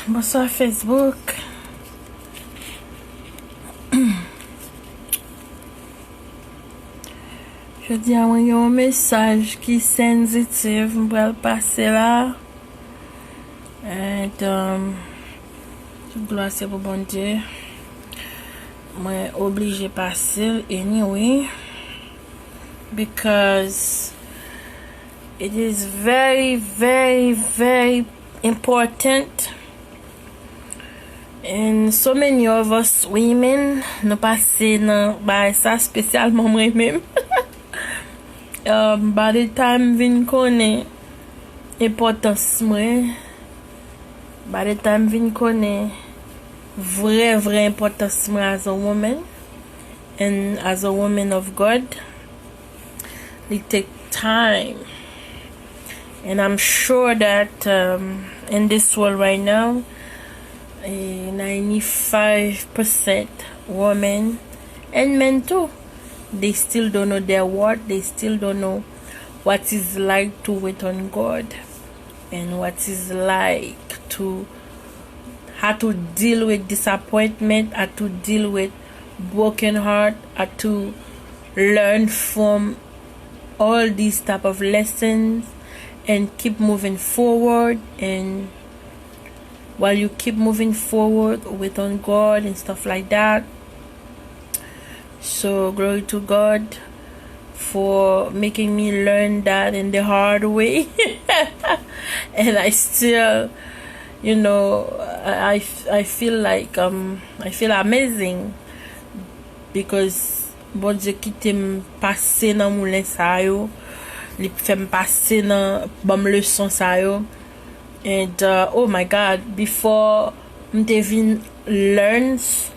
Bonsoir Facebook. Je dis à moi un message qui est sensitif, je vais le passer là. Et gloire c'est pour bon Dieu. Moi obligé passer anyway because it is very important. And so many of us women nous passer dans ça spécialement moi-même. By the time vin connaît importance moi, by the time vin connaît vrai importance moi as a woman and as a woman of God, it take time. And I'm sure that in this world right now, 95% women and men too, they still don't know their worth. They still don't know what it's like to wait on God and what it's like to how to deal with disappointment, how to deal with broken heart, how to learn from all these type of lessons and keep moving forward. And while you keep moving forward with on God and stuff like that. So glory to God for making me learn that in the hard way. And I still, you know, I feel like I feel amazing because bon Dieu qui t'aime passer dans moulin sa yo, li fait me passer dans bon leçon sa yo. And oh my God, before m'te learns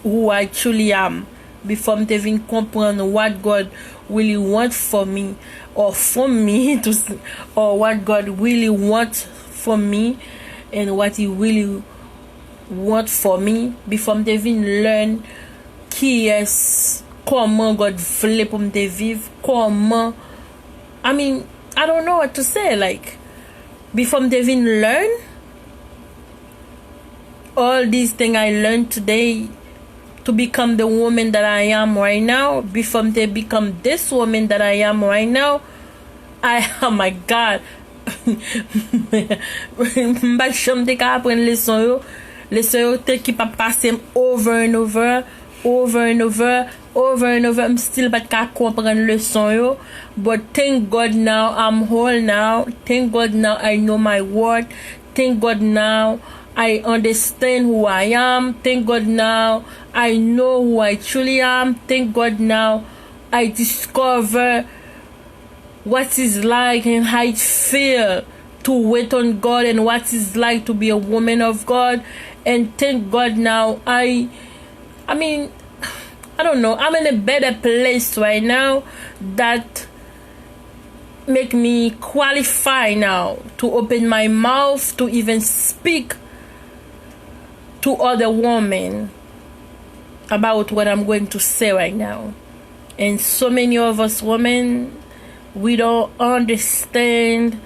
who I truly am, before me even comprendre what God really wants for me or from me to, or what God really wants for me and what He really wants for me, before me even learn qui est, comment God voulait pour me vivre, comment, I mean, I don't know what to say, like, before me even learn all these things I learned today to become the woman that I am right now, before me become this woman that I am right now, oh my God, mba chom te ka apren leçon yo te ki pa passe over and over, I'm still pas ka comprendre leçon yo, but thank God now I'm whole now, thank God now I know my worth, thank God now I understand who I am, thank God now I know who I truly am, thank God now I discover what it's like and how it feel to wait on God and what it's like to be a woman of God. And thank God now I mean, I don't know, I'm in a better place right now that make me qualify now to open my mouth to even speak to other women about what I'm going to say right now. And so many of us women, we don't understand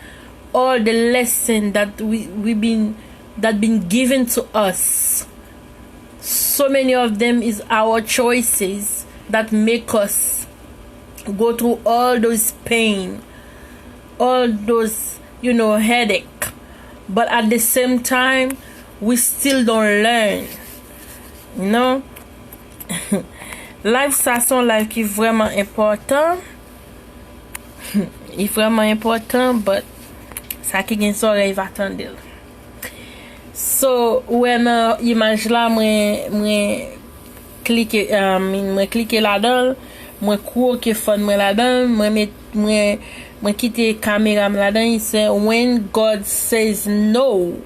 all the lesson that been given to us. So many of them is our choices that make us go through all those pain, all those, you know, headache. But at the same time, we still don't learn. You know? Life, ça son life qui est vraiment important. Il est vraiment important, but ça qui gagne son rêve attendre. So, when image là, moi cliquer là-dedans, moi cours que fond moi là-dedans, moi quitter caméra là-dedans, il say when God says no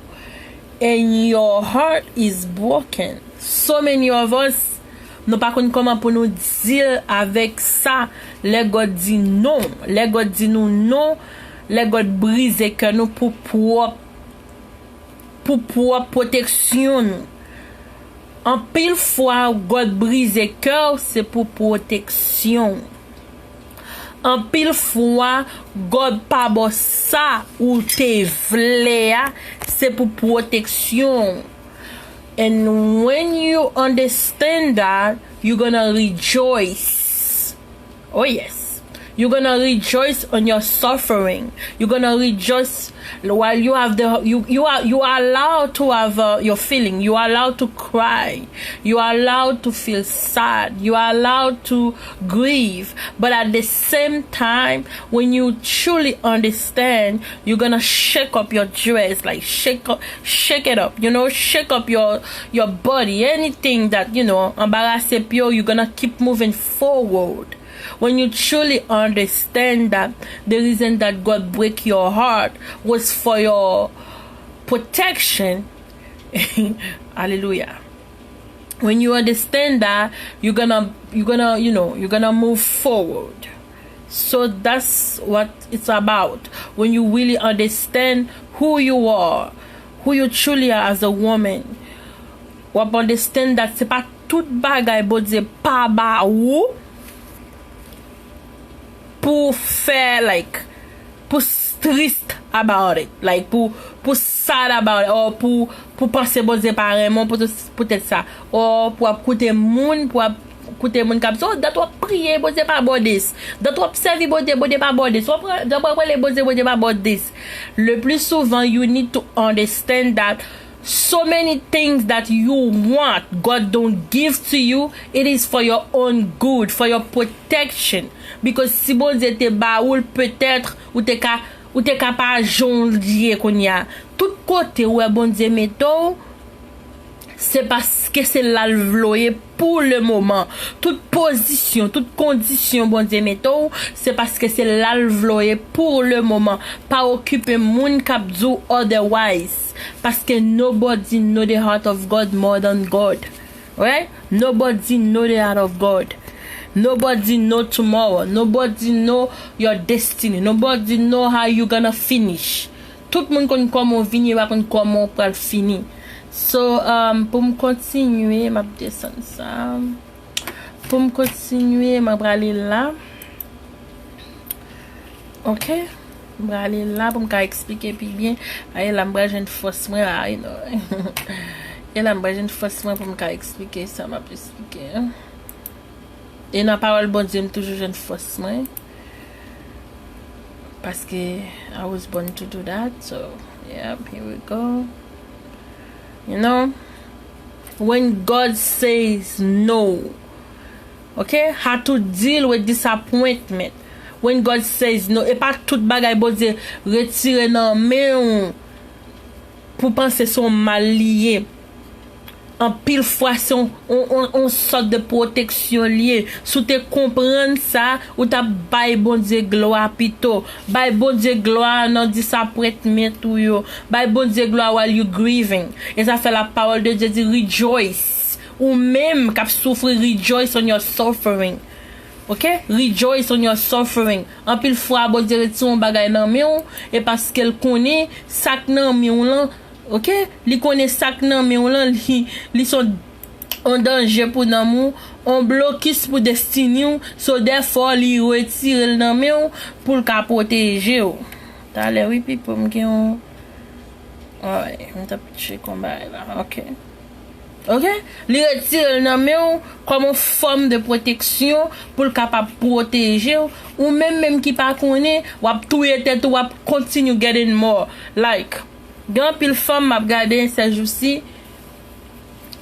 and your heart is broken. So many of us nous pas connait comment pour nous dire avec ça, les God dit non, les God dit nous non, les God brise que nous pour protection nous. En pile fois God brise cœur, c'est pour protection. En pile fois God pas bon ça ou te vle, c'est pour protection. And when you understand that, you're gonna rejoice. Oh yes. You're gonna rejoice on your suffering. You're gonna rejoice while you have you are allowed to have your feeling. You are allowed to cry. You are allowed to feel sad. You are allowed to grieve. But at the same time, when you truly understand, you're gonna shake up your dress, like shake it up. You know, shake up your body. Anything that embarrassing you, you're gonna keep moving forward. When you truly understand that the reason that God break your heart was for your protection, hallelujah. When you understand that, you're gonna move forward. So that's what it's about. When you really understand who you are, who you truly are as a woman, ou understand that c'est pas tout bagay bon Dieu pa ba ou pour faire pour triste about it, pour sad about it, or pour penser bon Dieu pareillement peut-être ça, or pour écouter moun kap so dat wap prier bon Dieu pas about this, dat wap servir bon Dieu pas about this, d'après les bon Dieu pas about this. Le plus souvent you need to understand that so many things that you want, God don't give to you. It is for your own good, for your protection. Because si bon Dieu te baoul, peut-être ou te capable jonglier qu'on y a. Tout côté où bon Dieu mettons, c'est parce que c'est là le vloyer pour le moment. Toute position, toute condition bon Dieu mettons, c'est parce que c'est là le vloyer pour le moment. Pas occuper moun kap do otherwise. Parce que nobody know the heart of God more than God. Right? Nobody know the heart of God. Nobody know tomorrow. Nobody know your destiny. Nobody know how you gonna finish. Tout le monde connaît comment venir, pas comment pour finir. So, pour me continuer, m'a descendre ça. Pour me continuer, m'a aller là. OK? M'a aller là pour me expliquer plus bien. Aïe, la m'bra jeune force moi, aïe non. Et la m'bra jeune force moi pour me expliquer ça, m'a expliquer. Et dans parole bon Dieu, toujours jeune force moi. Parce que I was born to do that. So, yeah, here we go. You know, when God says no, okay, how to deal with disappointment. When God says no, et pas tout bagay bon Dieu retirer nan men pour penser son mal lié. En pile fois on sorte de protection liée. Sous te comprendre ça, ou ta bay bon Dieu gloire pito. Bay bon Dieu gloire non disappointment ou yo. Bay bon Dieu gloire while you grieving. Et ça fait la parole de Dieu dit rejoice. Ou même k'ap souffre, rejoice on your suffering. OK? Rejoice on your suffering. En pile fois bon Dieu retire un bagay nan men et parce qu'elle connaît sak nan men lan. OK, li connaît sak nan mais on li sont en danger pour nan on blocus pour destiny so therefore li retire nan mais pour ka protéger ou ta le oui puis pour me gen ouais on t'a petit combat là. OK, li retire nan mais comme une forme de protection pour capable protéger ou même qui pas connaît ou touyer tête ou continue getting more like grand pile femme m'a regardé ces jours-ci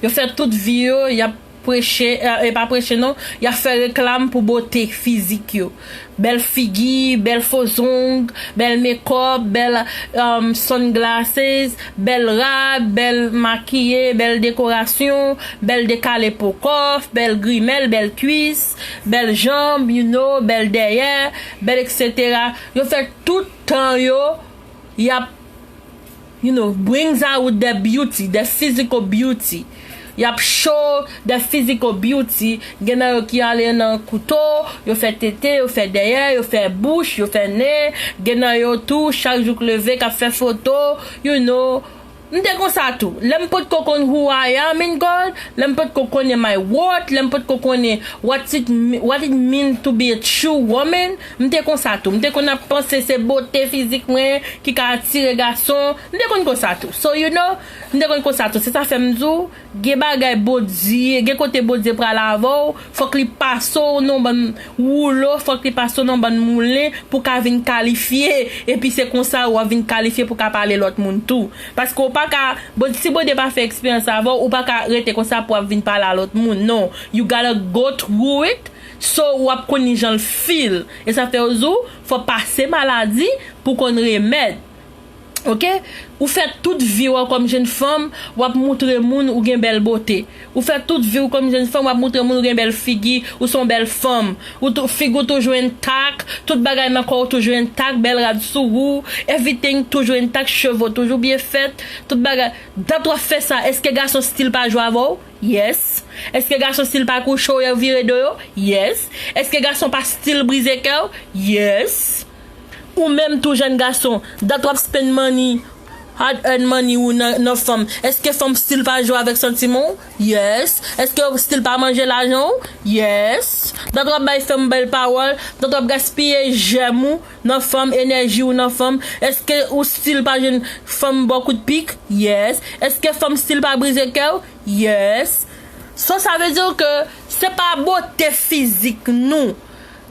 yo fait toute vie y a prêché et pas prêché non y a fait réclame pour beauté physique yo belle figure belle faux ongles belle make-up belle sunglasses belle robe belle maquillée belle décoration belle décalé pour coiffe belle grimelle belle cuisse belle jambe you know belle derrière belle etc. Yo fait tout temps yo y a brings out the beauty, the physical beauty. Yap show the physical beauty. Gena yo ki ale nan couteau, yo fait tété, yo fait derrière, yo fait bouche, yo fait nez. Gena yo tout chaque jour levé ka fait photo, m'te comme ça tout. L'aime pas qu'on connaît who I am in God, l'aime pas qu'on connaît my worth, l'aime pas qu'on connaît what it mean to be a true woman, m'te comme ça tout. M'te qu'on a pensé c'est beauté physique moi qui ka attirer garçon, m'te comme ça tout. So you know, m'te comme ça tout. C'est ça fait m'dou, gen bagay body, gen côté body pour lavo, faut que li passe non ban rouleau, faut que li passe non ban moulin pour ka vinn qualifier et puis c'est comme ça ou vinn qualifier pour ka parler l'autre monde tout. Parce qu'on pas ka si bon pas fait expérience avant ou pas ka rester comme ça pour venir parler à l'autre monde. Non, you gotta go through it so ou ap connait gens feel et ça fait aux faut passer maladie pour qu'on remède. OK? Ou fait toute vie ou comme jeune femme, ou ap montrer moun ou gen belle beauté. Ou fait toute vie ou comme jeune femme, ou ap montrer moun ou gen belle figure ou son belle femme. Ou figure toujours intact, tout bagay encore toujours intact, belle rad sourou, everything toujours intact, cheveux toujours bien fait, tout bagay. D'après fait ça, est-ce que garçon style pas jouer avant? Yes. Est-ce que garçon style pas coucher ou virer de yo? Yes. Est-ce que garçon pas style briser cœur? Yes. Ou même tout jeune garçon, d'après spend money, hard earn money ou non femme. Est-ce que femme style pas jouer avec sentiment? Yes. Est-ce que style pas manger l'argent? Yes. D'après bay femme belle parole, d'après gaspiller j'aime non femme énergie ou non femme. Est-ce que ou style pas jeune femme beaucoup de pique? Yes. Est-ce que femme style pas briser cœur? Yes. Ça veut dire que c'est pas beauté physique nous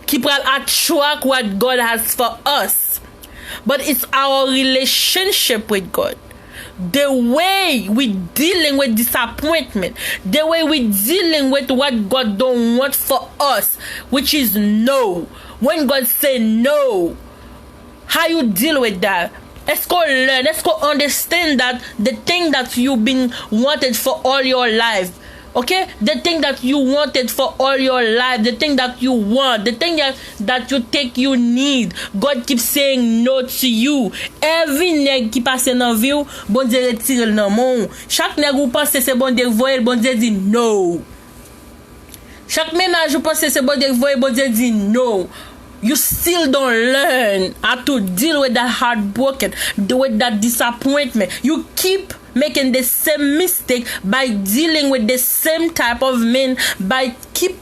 qui peut attract what God has for us. But it's our relationship with God. The way we dealing with disappointment. The way we dealing with what God don't want for us. Which is no. When God say no. How you deal with that? Let's go learn. Let's go understand that the thing that you've been wanted for all your life. Okay, the thing that you wanted for all your life, the thing that you want, the thing that you think you need, God keeps saying no to you. Every nèg qui passe dans vie, bon Dieu retire le nom. Chaque nèg ou pense c'est bon Dieu voyer, bon Dieu dit no. Chaque ménage ou pense c'est bon Dieu voyer, bon Dieu dit no. You still don't learn how to deal with that heartbroken, with that disappointment. You keep making the same mistake by dealing with the same type of men, by keep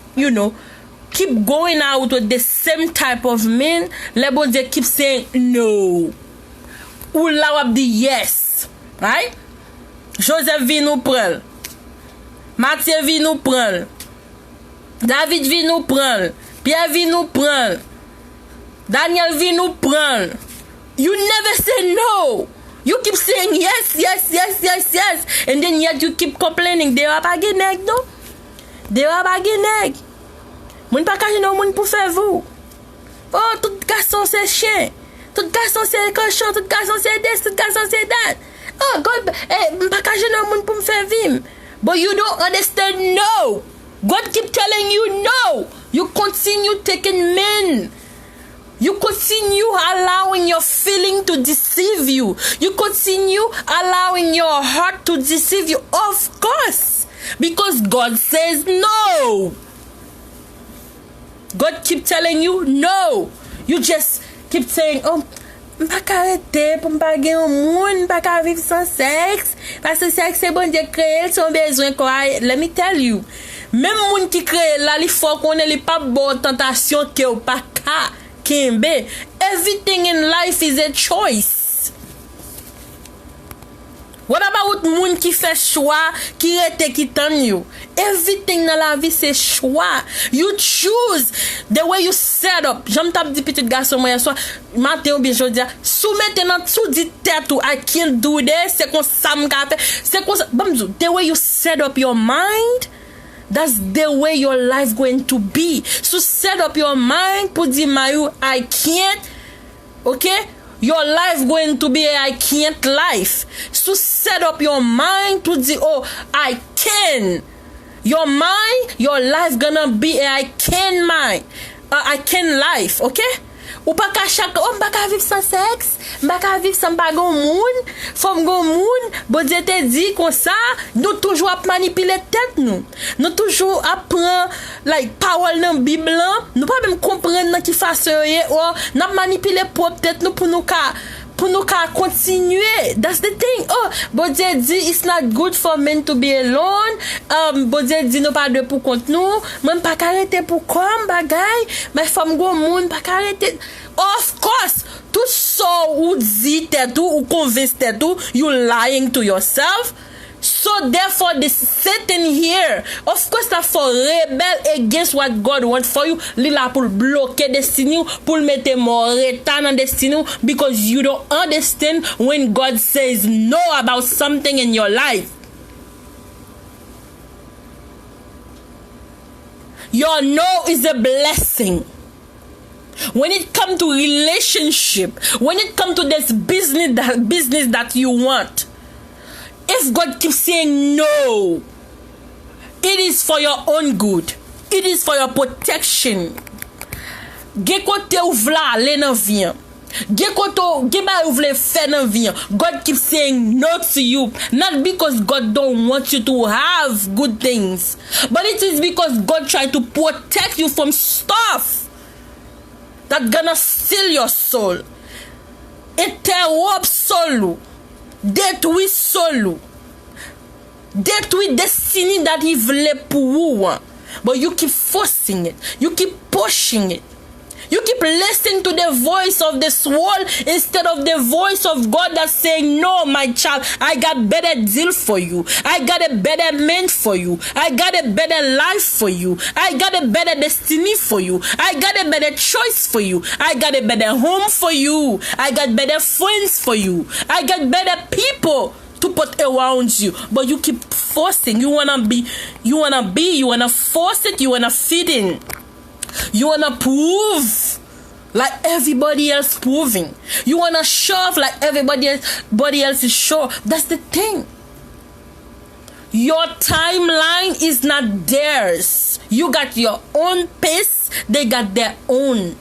going out with the same type of men. Le bon Dieu keep saying no. Ou la wap di yes. Right? Joseph vin nou pral. Mathieu vin nou pral. David vin nou pral. Pierre vin nou pral. Daniel vin nou pral. You never say no. You keep saying yes, yes, yes, yes, yes. And then yet you keep complaining. They are pas geneg, no? They are pas geneg. Moun pa kaje nou moun pou fè vous. Oh, tout garçon c'est chien. Tout garçon c'est cochon. Tout garçon c'est this. Tout garçon c'est that. Oh, God, pa kaje nou moun pou m'fè vim. But you don't understand, no. God keep telling you no. You continue taking men. You continue allowing your feeling to deceive you. You continue allowing your heart to deceive you. Of course. Because God says no. God keep telling you no. You just keep saying, oh, m'pa ka rete pou m'pa gen yon moun, m'pa ka viv sans sexe. Parce que sexe c'est bon Dieu créé, son besoin quoi. Let me tell you. Même moun qui crée là, il faut qu'on ait pas bonne tentation que ou pas ka. Kimbe. Everything in life is a choice. What about moun qui fait choix, qui rete qui tan you? Everything dans la vie c'est choix. You choose the way you set up. J'aime tap di petit garçon moi soir, matin ou bien jodi, soumettez dans tout dit tête ou I can't do this, c'est comme ça m'ka fait. C'est comme ça, the way you set up your mind, that's the way your life going to be. So set up your mind, pour dire Mayu, I can't. Okay? Your life going to be a I can't life. So set up your mind to dire, oh, I can. Your mind, your life gonna be a I can mind. I can life, okay? Ou pas ka chaque, oh, m'pa ka vivre sans sexe, m'pa ka vivre sans pas gon moun, femme gon moun, bon Dieu te dit comme ça, nous toujours à manipuler tête nous. Nous toujours apprend like power dans Bible, nous pas même comprendre dans qui façon oh, n'a manipuler propre tête nous pour nous ka pour nous continuer. That's the thing. Oh, bon Dieu dit it's not good for men to be alone. Bon Dieu dit nous pas de pour compte nous. Même pas arrêter pour comme bagay. Mais femme go monde pas arrêter. Of course, tout ça ou dit tout ou convince tout, you lying to yourself. So therefore, the Satan here, of course, that for rebel against what God wants for you, lila pour bloquer destiny, pour mettre more return on destiny, because you don't understand when God says no about something in your life. Your no is a blessing. When it comes to relationship, when it comes to this business that you want, if God keeps saying no, it is for your own good. It is for your protection. God keeps saying no to you, not because God don't want you to have good things, but it is because God tries to protect you from stuff that's gonna steal your soul, interrupt soul, détruit soul, détruit destiny that He voulait pour vous. But you keep forcing it, you keep pushing it. You keep listening to the voice of this world instead of the voice of God that's saying, no, my child, I got better deal for you. I got a better man for you. I got a better life for you. I got a better destiny for you. I got a better choice for you. I got a better home for you. I got better friends for you. I got better people to put around you. But you keep forcing. You wanna force it, you wanna fit in. You wanna prove like everybody else proving. You wanna show off like everybody else is sure. That's the thing. Your timeline is not theirs. You got your own pace. They got their own.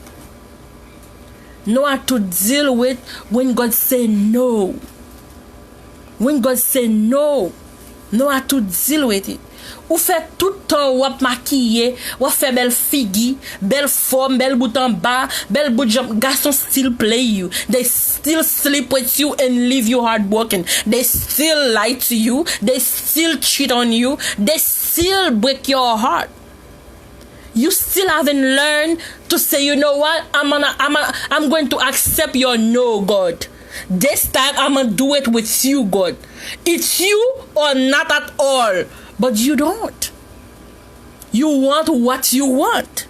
Know how to deal with when God say no. When God say no, know how to deal with it. Ou fait tout temps ou maquiller, ou fait belle figure, belle forme, belle bout en bas, belle bout de garçon still play you. They still sleep with you and leave you heartbroken. They still lie to you. They still cheat on you. They still break your heart. You still haven't learned to say, you know what? I'm going to accept your no, God. This time I'm gonna do it with you, God. It's you or not at all. But you don't. You want what you want.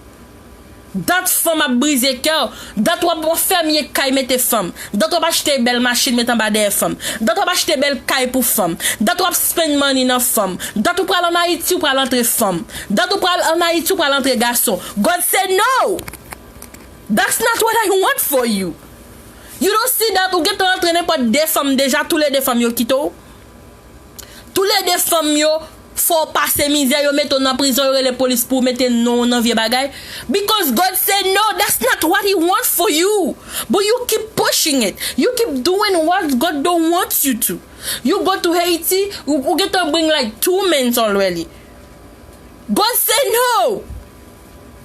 Dat femme a brisé cœur. Dat wap faire mieux kay mette femme. Dat wap acheter belle machine mette en bas des femmes. Dat wap acheter belle kay pour femme. Dat wap spend money dans femme. Dat ou pral en Haïti ou pral entre femme. Dat ou pral en Haïti ou pral entre garçon. God said no. That's not what I want for you. You don't see that ou get entre n'importe des femmes déjà tous les deux femmes yo kito. Tous les deux femmes yo faut passer misère yo mettre en prison yo les police pour mettre non dans vieux bagay, because God said no, that's not what He wants for you, but you keep pushing it, you keep doing what God don't want you to. You go to Haiti, you get to bring like 2 men already. God said no.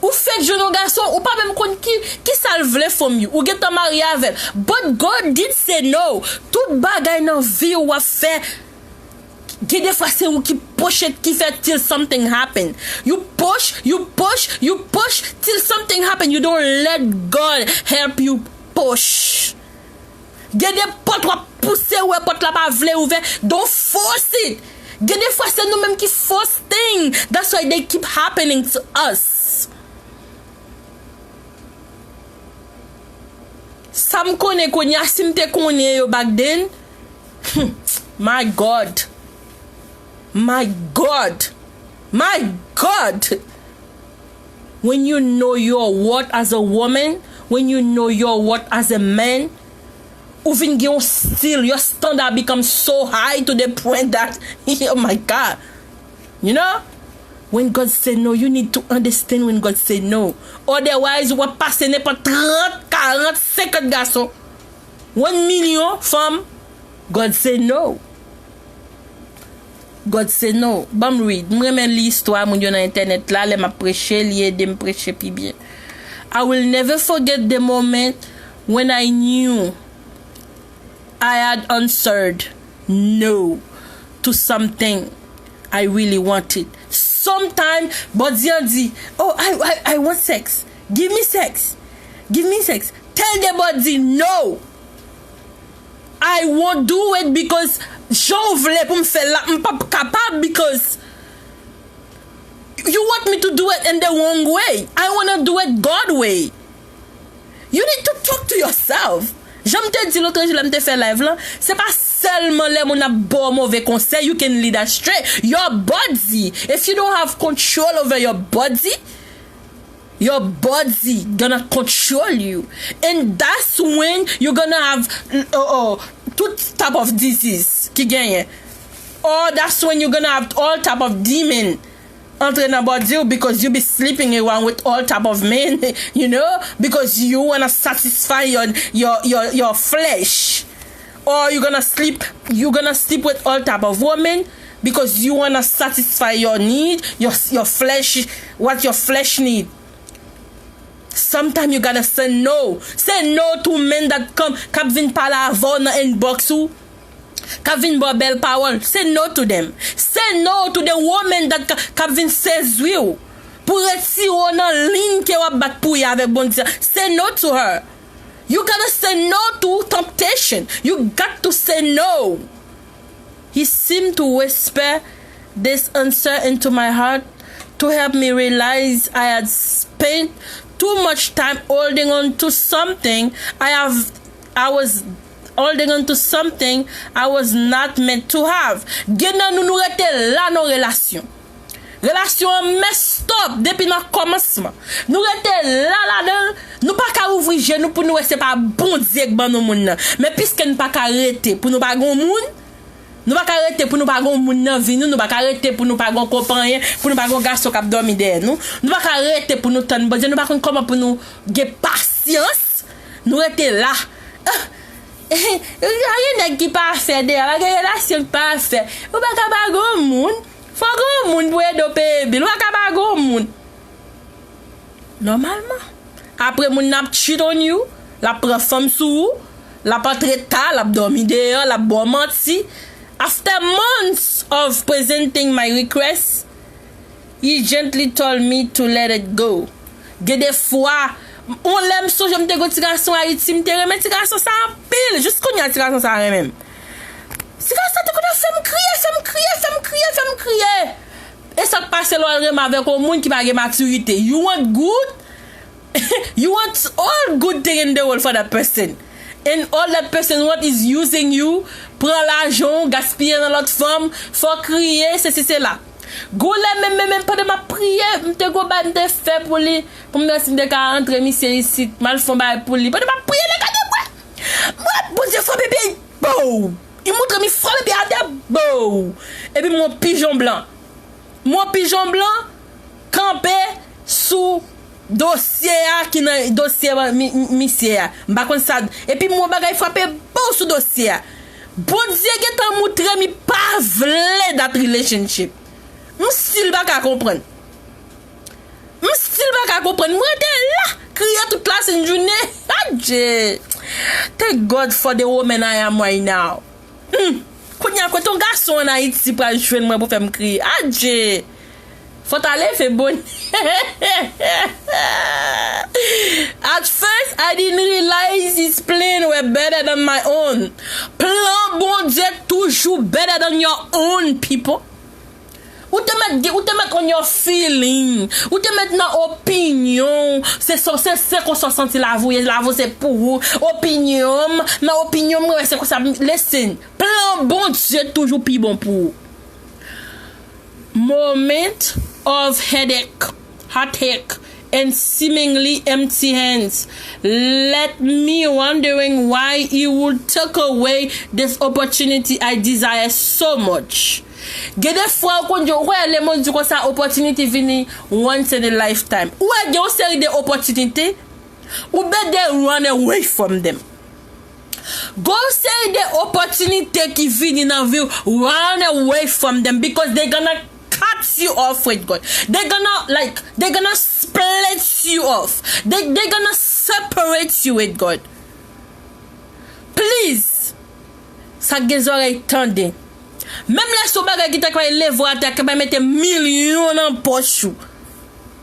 Ou fait jeune garçon ou pas même kon qui ça vle from you ou get to marry avec, but God did say no. Tout bagay dans vie ou a fait. Get the first thing qui push it, qui fait till something happen. You push till something happen. You don't let God help you push. Get the pot ou pousser ou pot la pas vle ouvert. Don't force it. Get the first thing nous même qui force thing. That's why they keep happening to us. Sam kone konya simte konye yo back then. My God. My God. When you know your worth as a woman, when you know your worth as a man, even you still your standard becomes so high to the point that, oh my God, you know, when God said no, you need to understand when God said no. Otherwise, you will pass n'importe 30, 40, 50 garçons, 1 million femmes. God said no. God say no. Bam read. M'reme l'histoire mon yo dans internet là, les m'a prêché, li aide me prêcher pi bien. I will never forget the moment when I knew I had answered no to something I really wanted. Sometimes, body dit, oh, I want sex. Give me sex. Give me sex. Tell the body no. I won't do it because j'en voulais pour me faire là, I'm pas capable because you want me to do it in the wrong way. I want to do it God way. You need to talk to yourself. J'aime te dire l'autre jour, j'aime te faire live là. C'est pas seulement les mon a bon mauvais conseil, you can lead astray. Your body. If you don't have control over your body gonna control you. And that's when you're gonna have two type of disease qui gagne. Or that's when you're gonna have all type of demon entering about you because you be sleeping around with all type of men, you know, because you wanna satisfy your flesh. Or you're gonna sleep with all type of women because you wanna satisfy your need, your flesh, what your flesh need. Sometimes you gotta say no. Say no to men that come kap vin pala avon na inbox ou. Kap vin bo bel parole. Say no to them. Say no to the woman that kap vin sezwi ou. Pour reti ou nan ligne ke wap bat pou ya avec bon Dieu. Say no to her. You gotta say no to temptation. You got to say no. He seemed to whisper this answer into my heart to help me realize I had spent too much time holding on to something I was holding on to something I was not meant to have. Gena nou rete la nos relation. Relation messed up depuis notre commencement. Nous rete là dedans, nous pas ka ouvrir genou pour nous c'est pas bon Dieu que ban nous moun. Mais puisque nous pas ka arrêter pour nous pas gon moun, nous pas arrêter pour nous pas gon moun nan vie nous pas arrêter pour nous pas gon compagnon pour nous pas gon garçon qui dormi derrière nous pas arrêter pour nous tendre bon Dieu nous pas comment pour nous gagner patience nous rester là rien qui pas faire derrière la relation pas faire ou pas ka gon moun faut gon moun pour aider bébé ou pas gon moun normalement après moun n'a cheat on you la prend femme sous la pas traiter la dormi derrière la bon menti. After months of presenting my request, he gently told me to let it go. Des fois, on l'aime so, je me dégoûte petit garçon Haïti, me remet petit garçon ça en pile, jusqu'on y a petit garçon ça même. Petit garçon te connaît fait me crier. Et ça passe loin avec un monde qui pas de maturité. You want good? You want all good thing in the world for that person. And all that person want is using you, prend l'argent, gaspiller dans l'autre femme, faut crier, c'est là. Go là même pas de ma prière, m'te go ba m'te fait pour lui, pour me dire de ka entrer monsieur ici, mal font ba pour lui. Pas de ma prière les gars de moi. Bon Dieu faut bébé. Bow. Il montre mi frère bébé à bow. Et puis mon pigeon blanc campé sous dossier qui nan dossier monsieur m'pa kon ça et puis mon bagay frappé bon sous dossier bon Dieu qui t'a montré mi pas vle that relationship m'stil pas ka comprendre moi t'es là crier toute la journée thank God for the woman I am right now kounya ko ton garçon en Haïti pour joindre moi pour faire me crier adje faut aller faire bon. At first, I didn't realize his plan were better than my own. Plan bon Dieu toujours better than your own people. Ou te mettre on your feeling, ou te mettre dans opinion. C'est qu'on se senti la vous c'est pour vous. Opinion, c'est comme ça. Listen, plan bon Dieu toujours plus bon pour vous. Moment of heartache, and seemingly empty hands left me wondering why he would take away this opportunity I desire so much. Get des fois quand je vois les monde comme ça opportunity vini once in a lifetime. Ou a une série de opportunités ou better run away from them. Go say the opportunity qui vini dans vie, run away from them because they're gonna cut you off with God. They're gonna split you off. They're gonna separate you with God. Please ça gen oreille tendez. Même les soubagay qui t'a quoi lever à terre, qui va mettre millions en poche.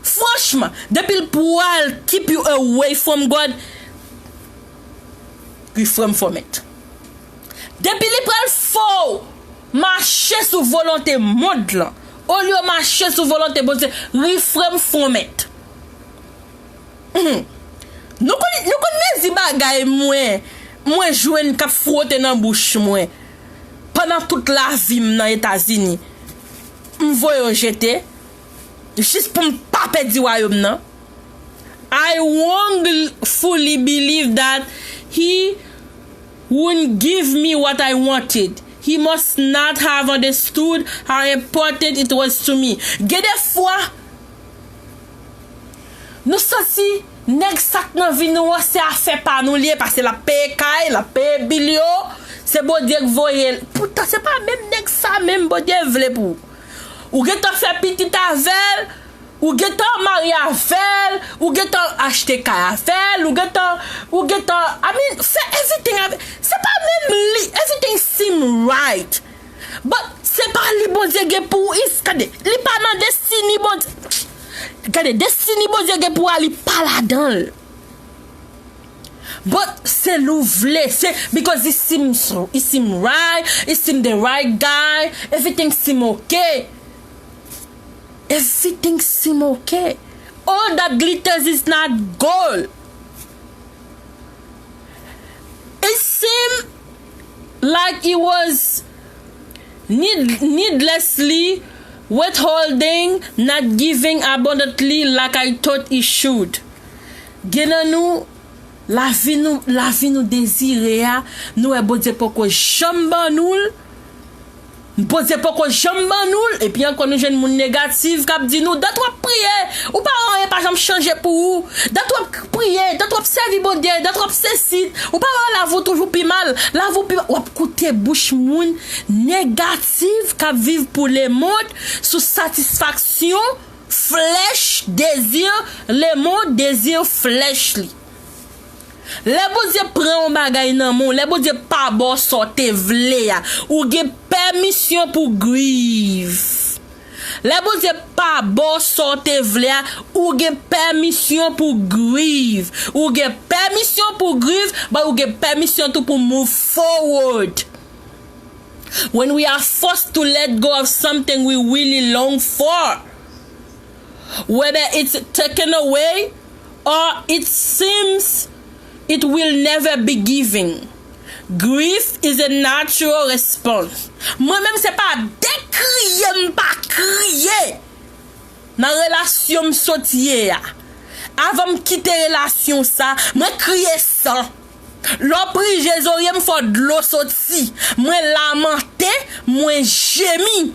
Franchement, depuis le poil keep you away from God, refrain from it. Depuis le poil faux, marcher sous volonté monde là, au lieu marcher sous volonté bon Dieu, refrain from it. Nous connaissons bagay moi joine k'ap frotter dans bouche moi. Pendant toute la vie dans les États-Unis, m'voye jeter juste pour pas perdre du royaume non. I wrongfully believe that he wouldn't give me what I wanted. He must not have understood how important it was to me. Get des fois nous senti nèg sak nan vie nous c'est à faire par nous lié parce que la paix kay, la paix bilio, c'est bon Dieu que voyez. Pourtant c'est pas même nèg ça même bon Dieu vle pour. Ou getan fait petit avec, ou getan marié avec, ou getan acheter kay avec, ou getan I mean fait everything avec. C'est pas même li, everything seem right. But c'est pas li bon Dieu pour iskade. Li pas dans destiny bon Dieu. Regardez, destiny bon Dieu pour aller pas là-dedans. But c'est l'ouvle, c'est because it seems right, it seems the right guy, everything seems okay. Everything seems okay. All that glitters is not gold. It seemed like it was needlessly withholding, not giving abundantly like I thought it should. Genan nou, la vie nous désire ya, nous e bon Dieu poko jamban nou, bon Dieu poko jamban nou, et puis encore nous jeune moun négatif k'ap di nou, dat wap prier, ou pas jamais changer pour ou, dat wap prier, dat wap servi bon Dieu, dat wap sesit, ou pas la vous toujours pi mal, la vous pi wap koute bouche moun négatif k'ap vive pour le monde sous satisfaction flèche désir, le monde désir flèche li. Le bon Dieu prend un bagay nan moun, le bon Dieu pas bon sorte vle ya, ou gen permission pour grieve. Le bon Dieu pas bon sorte vle ya, ou gen permission pour grieve. Ou gen permission pour grieve, but ou gen permission tout pour move forward. When we are forced to let go of something we really long for, whether it's taken away or it seems it will never be given. Grief is a natural response. Moi-même, c'est pas décrier, pas crier. Dans relation m'sotier ya. Avant me quitter relation ça, moi crier ça. L'opri Jésus m'fò de l'eau sorti. Moi lamenté, moi gémi.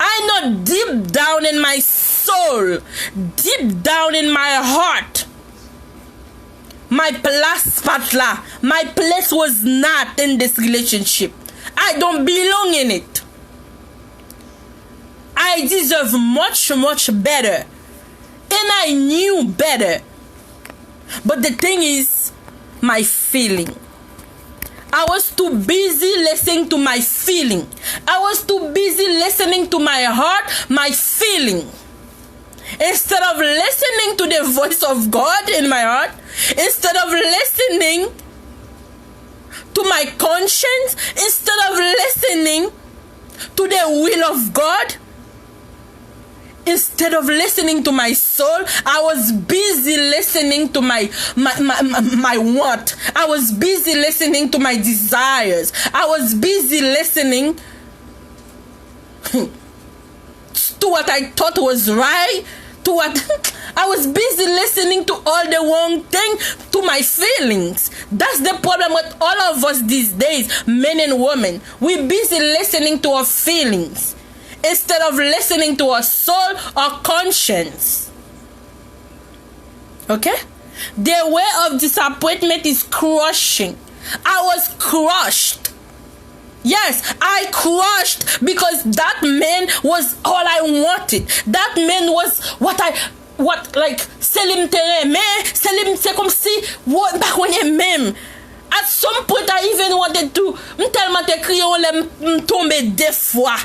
I know deep down in my soul, deep down in my heart, my place was not in this relationship. I don't belong in it. I deserve much, much better. And I knew better. But the thing is, my feeling. I was too busy listening to my feeling. I was too busy listening to my heart, my feeling. Instead of listening to the voice of God in my heart, instead of listening to my conscience, instead of listening to the will of God, instead of listening to my soul, I was busy listening to my want. I was busy listening to my desires. I was busy listening to what I thought was right, to what I was busy listening to all the wrong thing, to my feelings. That's the problem with all of us these days, men and women. We're busy listening to our feelings instead of listening to our soul or conscience. Okay? The way of disappointment is crushing. I was crushed. Yes, I crushed because that man was all I wanted. That man was like Selim Tere, mais Selim c'est comme si bah on est même. At some point I even wanted to tellement te crier on l'aime tomber des fois.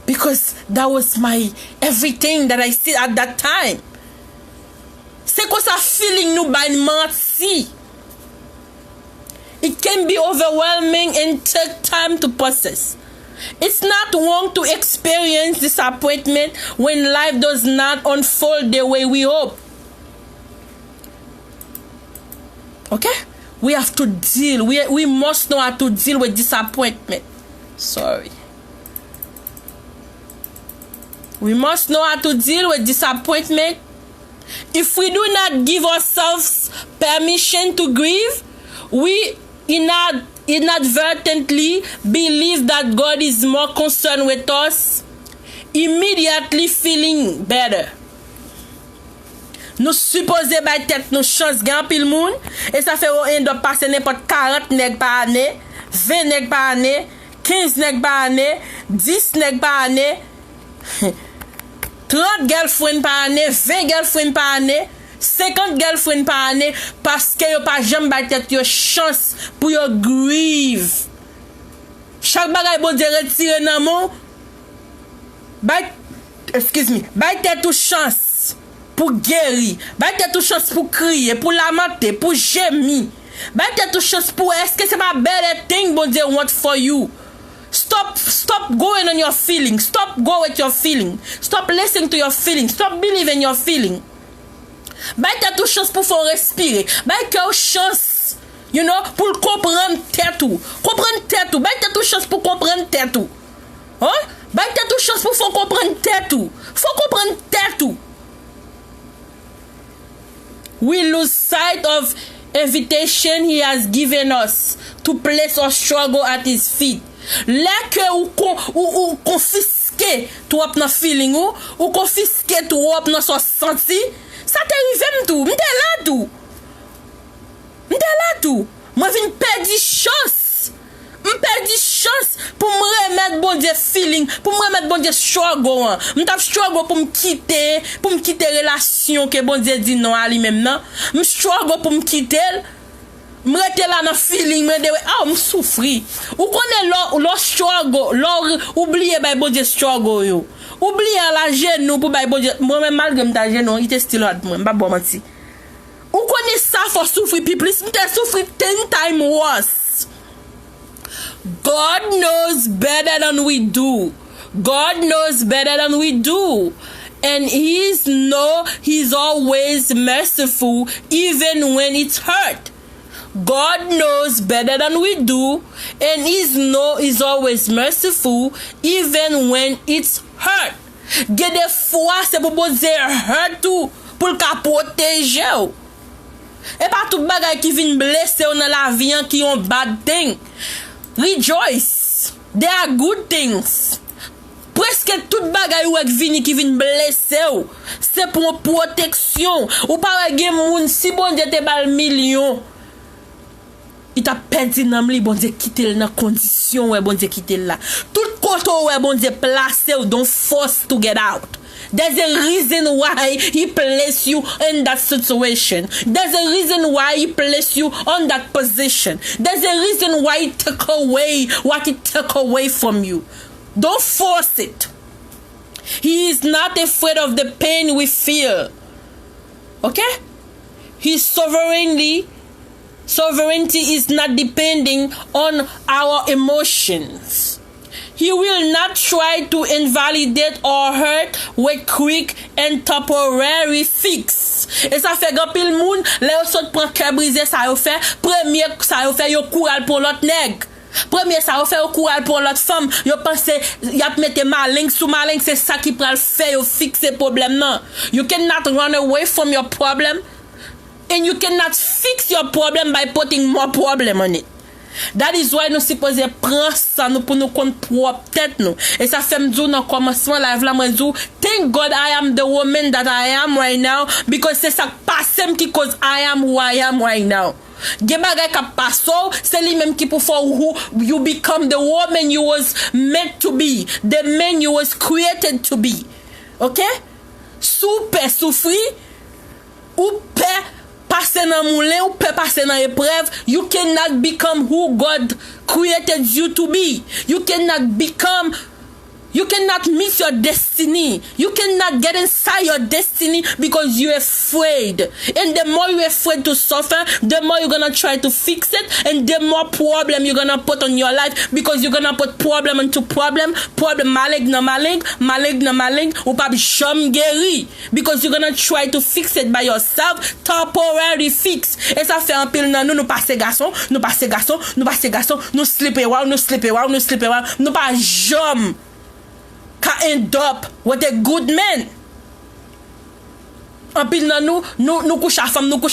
Because that was my everything that I see at that time. C'est quoi ça feeling nous by menti? It can be overwhelming and take time to process. It's not wrong to experience disappointment when life does not unfold the way we hope. Okay? We have to deal. We must know how to deal with disappointment. Sorry. We must know how to deal with disappointment. If we do not give ourselves permission to grieve, we inadvertently believe that God is more concerned with us, immediately feeling better. Nous supposons bay tête nous chance gan pile moun et ça fait on doit passer n'importe 40 nèg par année, 20 nèg par année, 15 nèg par année, 10 nèg par année, 30 girlfriend par année, 20 girlfriend par année, 50 girlfriend par année parce que yo pas jamais bay tête yo chance pour yo grieve. Chaque bagay bon Dieu retire nan mon bay tête ou chance pour guérir, bay tête ou chance pour crier, pour lamenter, pour gémir. Bay tête ou chance pour est-ce que c'est pas better thing bon Dieu want for you. Stop going on your feelings. Stop go with your feeling. Stop listening to your feelings. Stop believing your feeling. Bay tête ou chance pour faire respirer. Bay tête ou chance, you know, pour comprendre tête ou. Comprendre tête ou. Bay tête ou chance pour comprendre tête ou. Hein? Bay tête ou chance pour faire comprendre tête ou. Faut comprendre tête ou. We lose sight of invitation he has given us to place our struggle at his feet. Là que ou confisquer tout up dans feeling ou confisquer tout up dans son senti, ça t'arrive tout. M'te là tout. Moi vinn perdre chance. M'perdi chance pour me remettre bon Dieu feeling, pour me remettre bon Dieu struggle. M'tap struggle pour me quitter relation que bon Dieu dit non à lui même non. M'struggle pour me quitter. M'rete là dans feeling, me de ah m'souffri. Ou connaît l'or struggle, l'or oublier bay bon Dieu struggle yo. Oublier la genou pour bay bon Dieu. Moi même malgré m'ta genou, il était still hard moi, m'pa bon menti. Ou connaît ça for souffrir plus, m'ta souffrir 10 times worse. God knows better than we do. God knows better than we do. And He's always merciful even when it's hurt. God knows better than we do. And He's always merciful even when it's hurt. Get des fois c'est pour poser hurt tout pour le protéger. Et pas tout bagay qui vient blesser dans la vie qui ont bad thing. Rejoice. There are good things. Presque tout bagay ou ek vini qui vient blesser ou. C'est pour protection. Ou pas gen moun si bon Dieu te bal million. Il t'a perdu nan li bon Dieu quitter dans condition ouais bon Dieu quitter là. Tout côté ouais bon Dieu placer ou don't force to get out. There's a reason why He placed you in that situation. There's a reason why He placed you on that position. There's a reason why He took away what He took away from you. Don't force it. He is not afraid of the pain we feel. Okay? His sovereignty is not depending on our emotions. He will not try to invalidate or hurt with quick and temporary fix. Et ça fait grand pile moun, là yo saute prend cœur brisé ça yo fait, premier ça yo fait yo coural pour l'autre nèg. Premier ça yo fait yo coural pour l'autre femme, yo pense y a mettre maling sous maling, c'est ça qui pral faire yo fixer problème non. You cannot run away from your problem and you cannot fix your problem by putting more problem on it. That is why nous supposons prendre ça nous pour nous compte propre tête nous. Et ça fait me dire dans commencement live là moi dire thank God I am the woman that I am right now because c'est ça passe qui cause I am who I am right now. Gen bagay ka passo, c'est lui même qui pour faire who you become the woman you was meant to be, the man you was created to be. Okay? Super souffri ou pe passer dans moulin, ou peut passer dans épreuve, you cannot become who God created you to be. You cannot meet your destiny. You cannot get inside your destiny because you're afraid. And the more you're afraid to suffer, the more you're gonna try to fix it, and the more problem you're gonna put on your life, because you're gonna put problem into problem malig, ou pas jamais guéri, because you're gonna try to fix it by yourself, temporary fix. Et ça fait un pile nan nous passer garçon, nous slipper wow, nous pas jamais can end up with a good man. En pile nan nous couche à femme, nous pas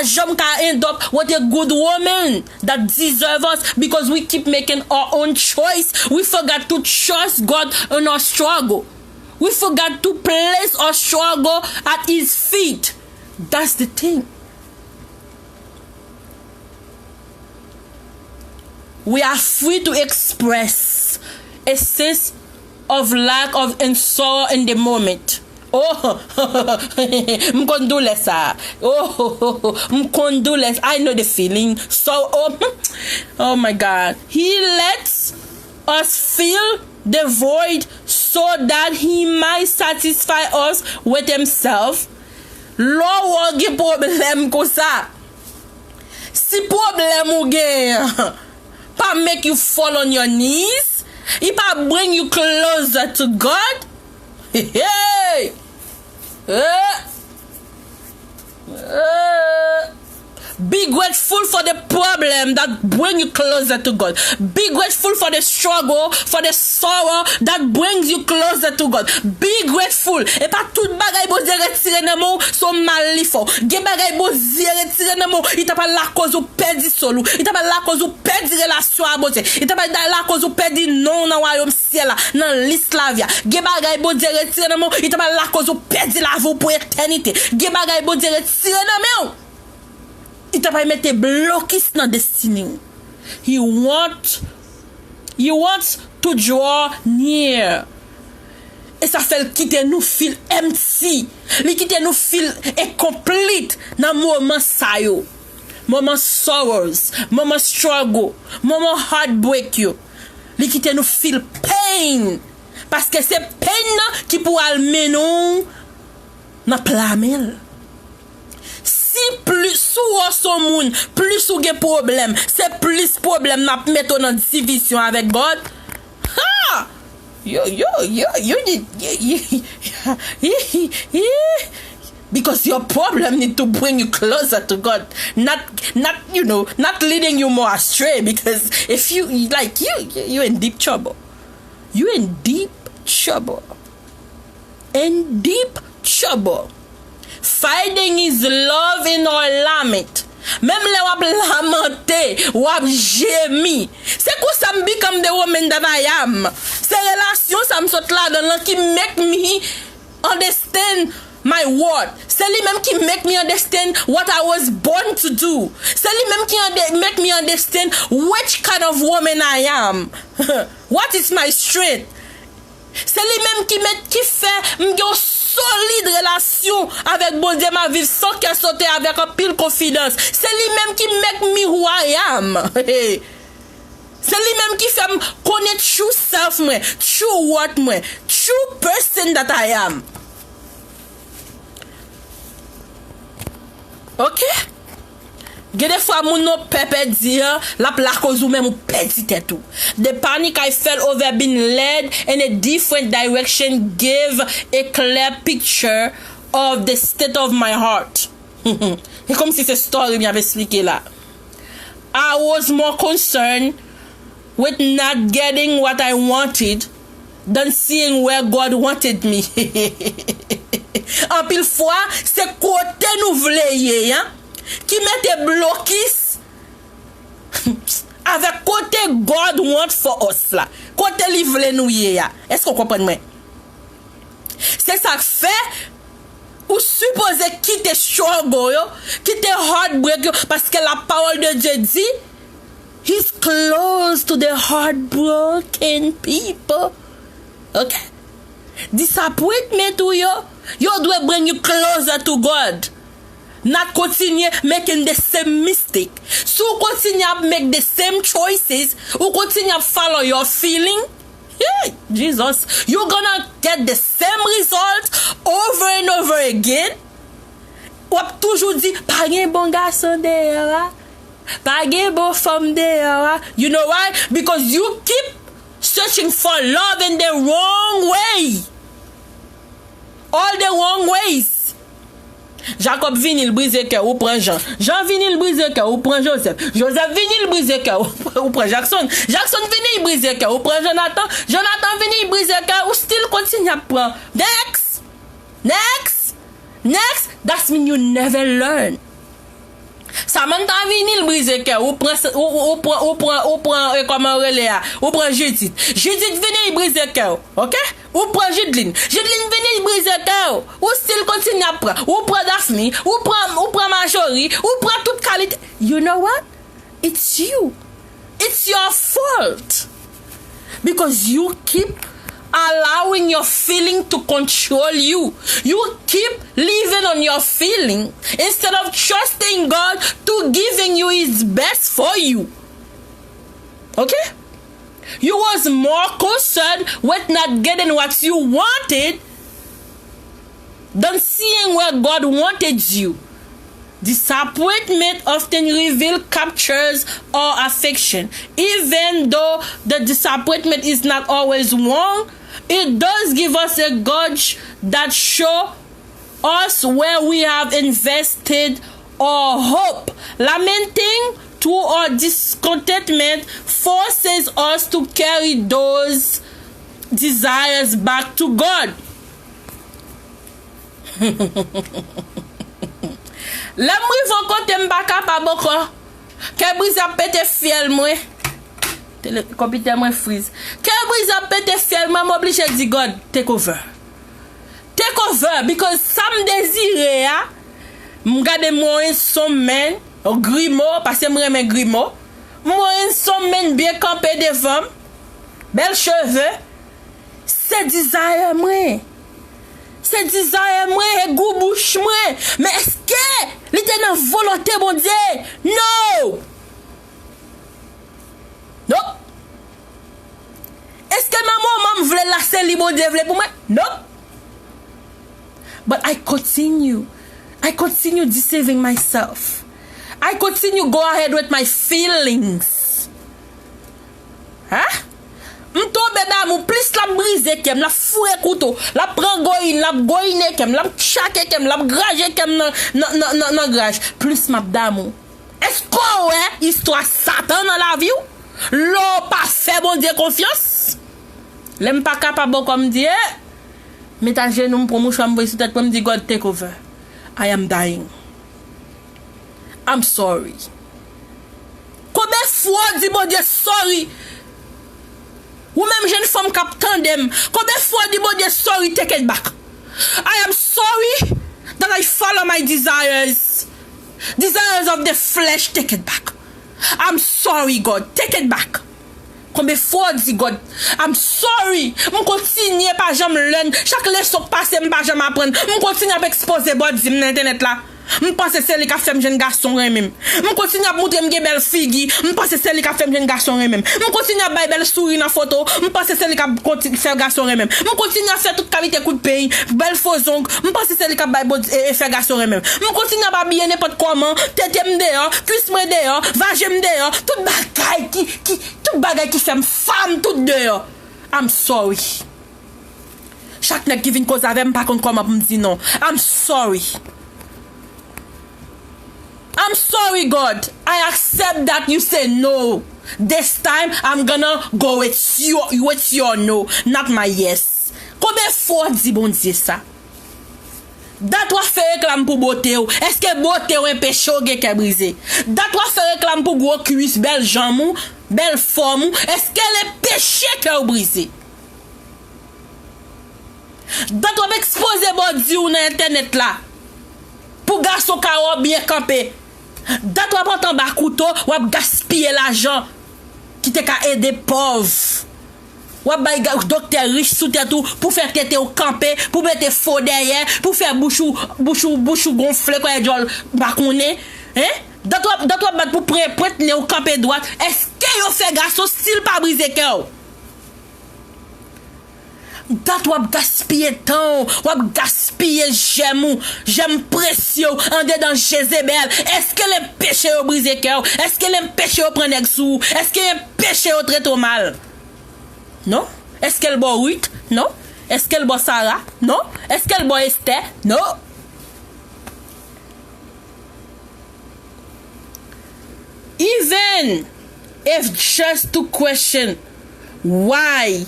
jamais can end up with a good woman that deserve us, because we keep making our own choice. We forgot to trust God in our struggle. We forgot to place our struggle at his feet. That's the thing. We are free to express a sense of lack of and sorrow in the moment. M'kondolence. M'kondolence. I know the feeling. So, oh my God. He lets us feel the void so that he might satisfy us with himself. L'on gen problème comme ça. Si problème ou gen, pas make you fall on your knees. It might bring you closer to God. Hey! Be grateful for the problem that bring you closer to God. Be grateful for the struggle, for the sorrow that brings you closer to God. Be grateful. Et pas tout bagay bo di retire nan mou son mal li fò. Gen bagay bo di retire nan mou, il t'a pas la cause ou perdi solo. Il t'a pas la cause ou perdi relation à beauté. Il t'a pas la cause ou perdi non dans royaume ciel là, dans l'Islavia. Gen bagay bo di retire nan mou, il t'a pas la cause ou perdi la vie pour éternité. Gen bagay bo di retire nan mou. Il t'a pas mettre bloqué dans destinée. He wants to draw near. Et ça fait quitter nous feel empty. Li quitter nous feel incomplete dans moment ça yo. Moment sorrows, moment struggle, moment heartbreak yo. Li quitter nous feel pain. Parce que c'est pain qui pourra mener nous dans plamel. Si plus sous son monde, plus ou gen problème, c'est plus problème n'a mettre en division avec God. Ha! Because your problem need to bring you closer to God, not leading you more astray. Because if you're in deep trouble. You're in deep trouble. In deep trouble. Finding his love in our lament. Même les wap lamenté, wap gémi. C'est quoi ça me become the woman that I am? Ces relations, ça me saute là dans qui make me understand my worth. C'est lui même qui make me understand what I was born to do. C'est lui même qui make me understand which kind of woman I am. What is my strength? C'est lui même qui fait m'gon solide relation avec bon Dieu ma vie sans qu'elle saute avec un pile confidence. C'est lui même qui make me who I am. C'est lui même qui fait me connaître true self moi, true worth moi, true person that I am. OK? Gede fois moun no pepe dire la cause ou même ou perdit tête. The panic I felt over being led in a different direction gave a clear picture of the state of my heart. C'est comme si cette story m'avait expliqué là. I was more concerned with not getting what I wanted than seeing where God wanted me. En pile fois, c'est côté nous vle hein, qui mette blocus avec côté God want for us là. Côté li vle nous ya. Est-ce qu'on comprend moi? C'est ça que fait ou supposé quitter struggle yo, quitter heartbreak yo, parce que la parole de Dieu dit He's close to the heartbroken people. Okay? Disappointment to you doit bring you closer to God. not continue making the same mistake. So continue to make the same choices, or continue to follow your feeling. Yeah, Jesus, you're gonna get the same result over and over again. Ou toujours dit, pas gen bon garçon derrière, pas gen bon femme derrière. You know why? Because you keep searching for love in the wrong way. All the wrong ways. Jacob vini le brise cœur, ou prend Jean. Jean vini le brise cœur, ou prend Joseph. Joseph vini le brise cœur, ou prend Jackson. Jackson vini le brise cœur, ou prend Jonathan. Jonathan vini le brise cœur, ou still continue à prendre. Next. Next. Next, that means you never learn. Samantha vini le brise cœur, ou prend comment relais, ou prend Judith. Judith vini le brise cœur, OK? Ou prend Judeline. Judeline vini le brise cœur, ou still continue à prendre. Ou prend Daphne, ou prend Marjorie, ou prend toute qualité. You know what? It's you. It's your fault. Because you keep allowing your feeling to control you. You keep living on your feeling instead of trusting God to giving you his best for you. Okay? You was more concerned with not getting what you wanted than seeing where God wanted you. Disappointment often reveals captures our affection. Even though the disappointment is not always wrong, it does give us a gauge that shows us where we have invested our hope. Lamenting to our discontentment forces us to carry those desires back to God. La mou yon kote mbaka pa boko. Ke brise a pete fiel mwen. Computer mwen freeze. Ke brise a pete fiel mwen m'oblige di God take over. Take over because sam désiré ya. M'gade mwen son men grimo parce que m'reme grimo. Mwen son men bien campé devant. Bel cheveux. C'est desire mwen. C'est desire moi et goût bouche moi. Mais est-ce que l'éternel volonté mon Dieu? No. Non. Est-ce que maman voulait lasser li mon Dieu pour moi? Non. But I continue deceiving myself. I continue go ahead with my feelings. Huh? M'tombe d'amour plus la brise kem la foué couteau la prend goine la goine kem la chaque kem la grage kem nan grage plus m'a d'amour est-ce que ouais histoire Satan dans la vie l'on pas fait bon Dieu confiance l'aime pas capable comme Dieu mais ta genou pour mouche me sur tête pour me dire God take over. I am dying. I'm sorry. Combien fois dit bon Dieu sorry? Ou même jeune femme cap tandem. Combien fois dit bon Dieu sorry, take it back. I am sorry that I follow my desires. Desires of the flesh, take it back. I'm sorry, God, take it back. Combien fois dit God, I'm sorry. M'm continue pas jamais learn. Chaque leçon passe m'pas jamais apprendre. M'm continue à exposer body sur internet là. M'pense c'est lui qui fait jeune garçon même. M'continue à montrer m'ge belle figure. M'pense c'est lui qui fait jeune garçon même. M'continue à bailler belle souris dans photo. M'pense c'est lui qui fait garçon même. M'continue à faire toute qualité coup de pays, belle faux ongles. M'pense c'est lui qui bailler faire garçon même. M'continue à babiller n'importe comment, tête dehors, cuisse moi dehors, vagin dehors, toute bagaille qui fait femme toute dehors. I'm sorry. Chaque nèg qui vient cause avec me pas contre comment pour me dire non. I'm sorry. I'm sorry, God. I accept that you say no. This time, I'm gonna go with your no, not my yes. Combien fois dit bon Dieu ça? Datwa fait réclame pour beauté ou. Est-ce que beauté ou un péché ou qui brisé? Datwa fait réclame pour gros cuisse, belle jambe ou, belle forme ou. Est-ce que les péchés qui ont brisé? Datwa exposer bon Dieu ou dans internet là. Pour garçon qui bien campé. Datwa prend en bas couteau ou gaspiller l'argent qui te ka aider pauvre. Ou bay docteur riche sous tête pour faire tête au camper, pour mettre faux derrière, pour faire bouchou gonflé quoi jol pas connaît. Hein? Dans toi battre pour prêtre au camper droite. Est-ce que yo fait garçon style pas briser cœur? Dat wap gaspiller temps, wap gaspiller j'aime précieux en dedans Jézabel. Est-ce que les péchés au brisé cœur? Est-ce que les péchés au prendre sous? Est-ce que les péchés au traiter mal? Non? Est-ce qu'elle boit Ruth? Non? Est-ce qu'elle boit Sarah? Non? Est-ce qu'elle boit Esther? Non? Even if just to question why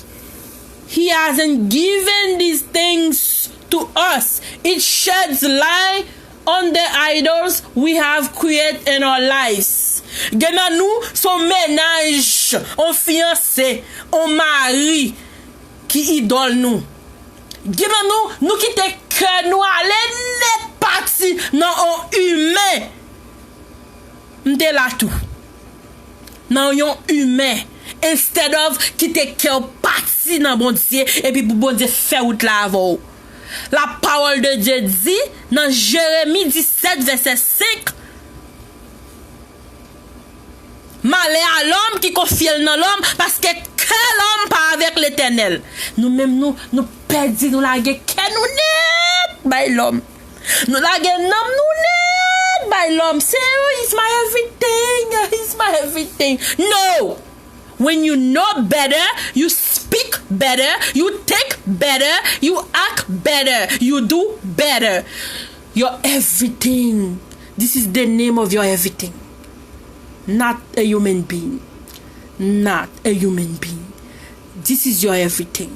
He hasn't given these things to us, it sheds light on the idols we have created in our lives. Genan nous, son ménage, on fiancé, on mari, qui idole nous. Genan nous qui te cœur nous aller net parti dans un humain. M'te là tout. Dans un humain. Instead of qui te cœur parti dans bon Dieu et puis pour bon Dieu faire route là avant. La parole de Dieu dit dans Jérémie 17 verset 5, malheur à l'homme qui confie dans l'homme parce que l'homme pas avec l'Éternel. Nous-mêmes nous perdons nous la guerre que nous net by l'homme. Nous la guerre nous net by l'homme. Say, oh, it's my everything. It's my everything. No. When you know better, you speak better, you think better, you act better, you do better. Your everything. This is the name of your everything. Not a human being. Not a human being. This is your everything.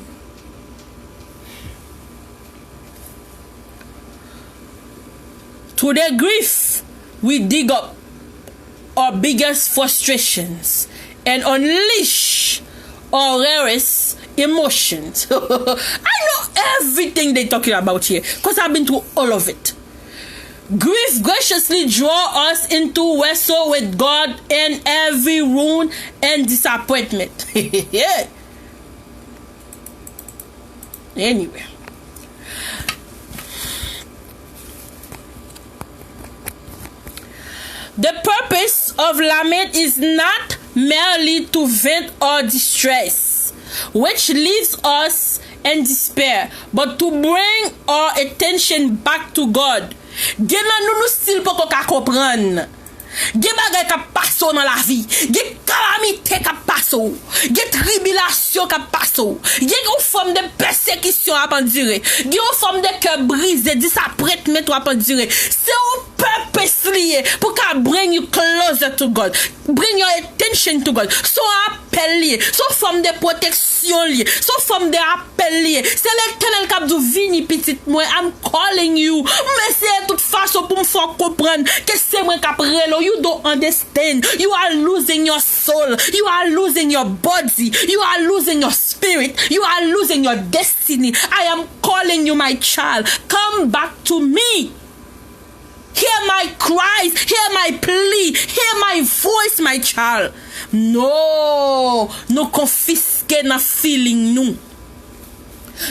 Through the grief, we dig up our biggest frustrations and unleash our rarest emotions. I know everything they're talking about here because I've been through all of it. Grief graciously draw us into wrestle with God in every wound and disappointment. Anyway. The purpose of lament is not merely to vent our distress, which leaves us in despair, but to bring our attention back to God. Genan nous still pas qu'on comprendre. Ge bagay ka passo dans la vie, ge calamité ka passo, ge tribulation ka passo, ge une forme de persécution à endurer, ge une forme de cœur brisé, disappointment à endurer. C'est un purpose lié pour ka bring you closer to God, bring your attention to God. So appel lié, so forme de protection lié, so forme de appel lié. C'est l'Éternel qui dit vini petit moi, I'm calling you. Mais c'est de toute façon pour me faire comprendre que c'est moi qui prelo. You don't understand. You are losing your soul. You are losing your body. You are losing your spirit. You are losing your destiny. I am calling you, my child. Come back to me. Hear my cries. Hear my plea. Hear my voice, my child. No confisque na feeling nous.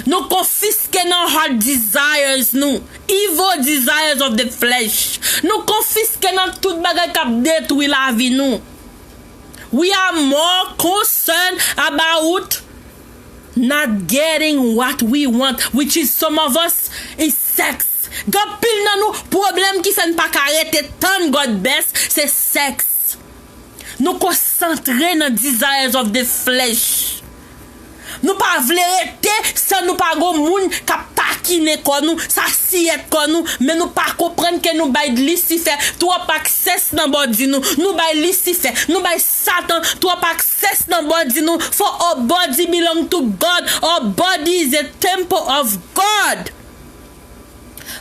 No confisque no heart desires nous. Evil desires of the flesh. No confisque no tout bagay kap détruit la vie nous. We are more concerned about not getting what we want, which is some of us is sex. Gapil nan nou problème qui fait pas arrêter tant God best, c'est sex. Nous concentrer dans desires of the flesh. Nous pas vle rete sans nous pas gon moun ka takine kon nous, ça siet kon nous, mais nous pas comprendre que nous bay Lucifer, trop access dans body nous bay Lucifer, nous bay Satan, trop access dans body nous. For our body belong to God. Our body is a temple of God.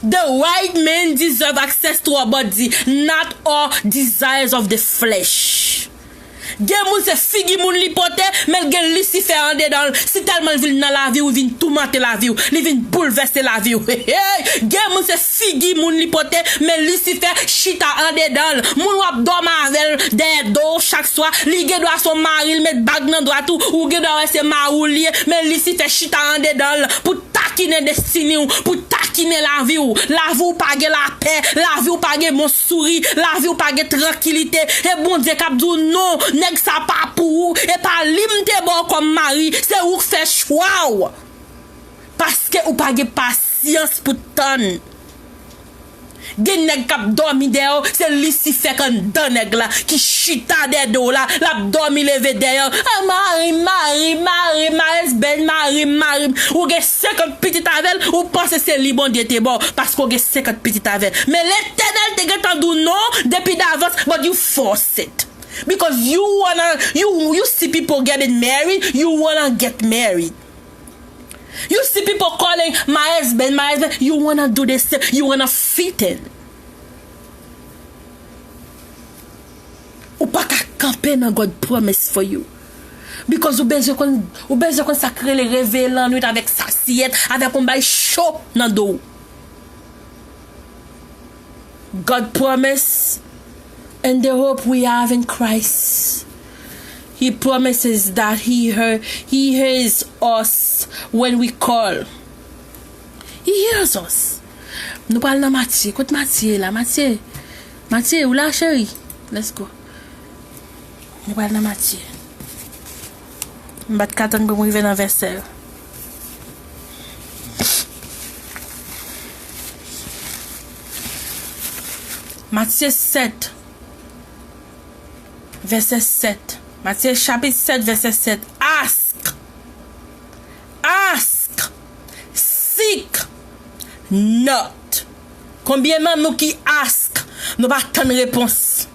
The white man deserve access to our body, not our desires of the flesh. Gen moun se figi moun li pote, mais gen Lucifer en dedans. Si tellement vin dans la vie ou vin tourmenter la vie, li vin bouleverser la vie. Gen moun se figi moun li pote, mais Lucifer chita en dedans. Moun wap dorm avec des dos chaque soir, li gen doit son mari met bag nan droit ou gen doit se marou lié, mais Lucifer chita en dedans pour taquiner destiny ou, pour taquiner la vie ou. La vie ou pa gen la paix, la vie ou pa gen mon sourire, la vie ou pa gen tranquillité. Et bon Dieu k'ap dou non, nèg ça pas pour ou, et pas limite bon comme mari, c'est ou fait choix ou. Parce que ou pas gen patience pour ton. Gen nèg k'ap dormi dehors, c'est Lucifer kan dan nèg la qui chita de dos là, la dormi levé dehors. Ah Marie, ou gen 50 petites avec, ou pense c'est li bon Dieu te bon parce qu'on gen 50 petites avec. Mais l'Éternel te gen dou non depuis d'avance, but you force it. Because you see people getting married, you wanna get married. You see people calling my husband, you wanna do this, you wanna fit in. Ou pas qu'à camper dans God promise for you. Because ou besoin qu'on sacrer les réveils la nuit avec sa siette, avec un bail chaud dans dos. God promise and the hope we have in Christ. He promises that he hears us when we call. He hears us. Nous parlons de Matthieu. Écoute Matthieu là. Matthieu, où là chérie? Let's go. Nous parlons de Matthieu. Je vais attendre pour arriver dans le verset. Matthieu 7. Verset 7. Matthieu chapitre 7, verset 7. Ask, seek, not. Combien de nous qui ask, nous pas tant de réponse.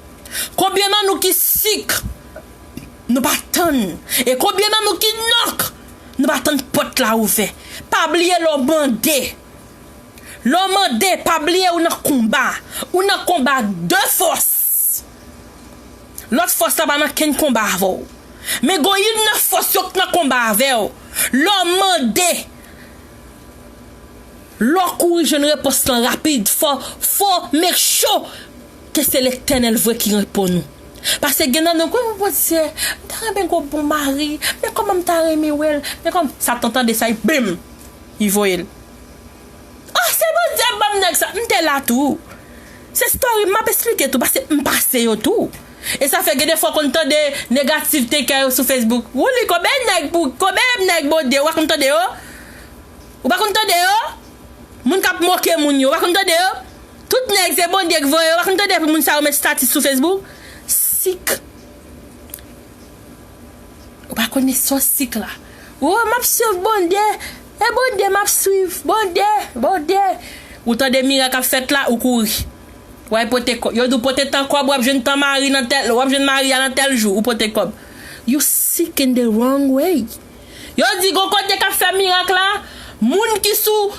Combien de nous qui seek, nous pas tant. Et combien de nous qui knock, nous pas tant de porte là ouvert. Pas oublier l'homme bandé. L'homme bandé, pas oublier ou dans combat de force. L'autre force là pas dans ken combat avec. Mais go une force yo dans combat avec. L'homme mandé. L'homme courir jeune réponse rapide. Faut make sure que c'est l'Éternel vrai qui répond nous. Parce que gen nan quoi vous dire, t'as ben go bon mari, mais comment t'as aimé well, mais comme ça t'entend de ça bim. Il voit elle. Ah c'est bon Dieu bam nèg ça, m'te là tout. C'est story m'a expliquer tout parce que m'passe yo tout. Et ça fait que des fois qu'on entend des négativités sur Facebook. Ou li combien nèg bon Dieu, ou pas entendre yo? Ou pas entendre yo? Moun k'ap moquer moun yo, ou pas entendre yo? Tout nèg c'est bon Dieu qui voye, ou pas entendre pour moun ça mettre statut sur Facebook. Sick. Ou pas connaître son sick là. Ou m'a suivre bon Dieu. Et bon Dieu m'a suivre. Bon Dieu. Ou t'as des miracles fait là ou courir. Ouais pote yo do pote tant quoi boire jeune tant mari dans tel ou jeune mari dans tel jour ou pote comme. You sick in the wrong way. Yo dit gon côté qu'a fait miracle là, moun qui sous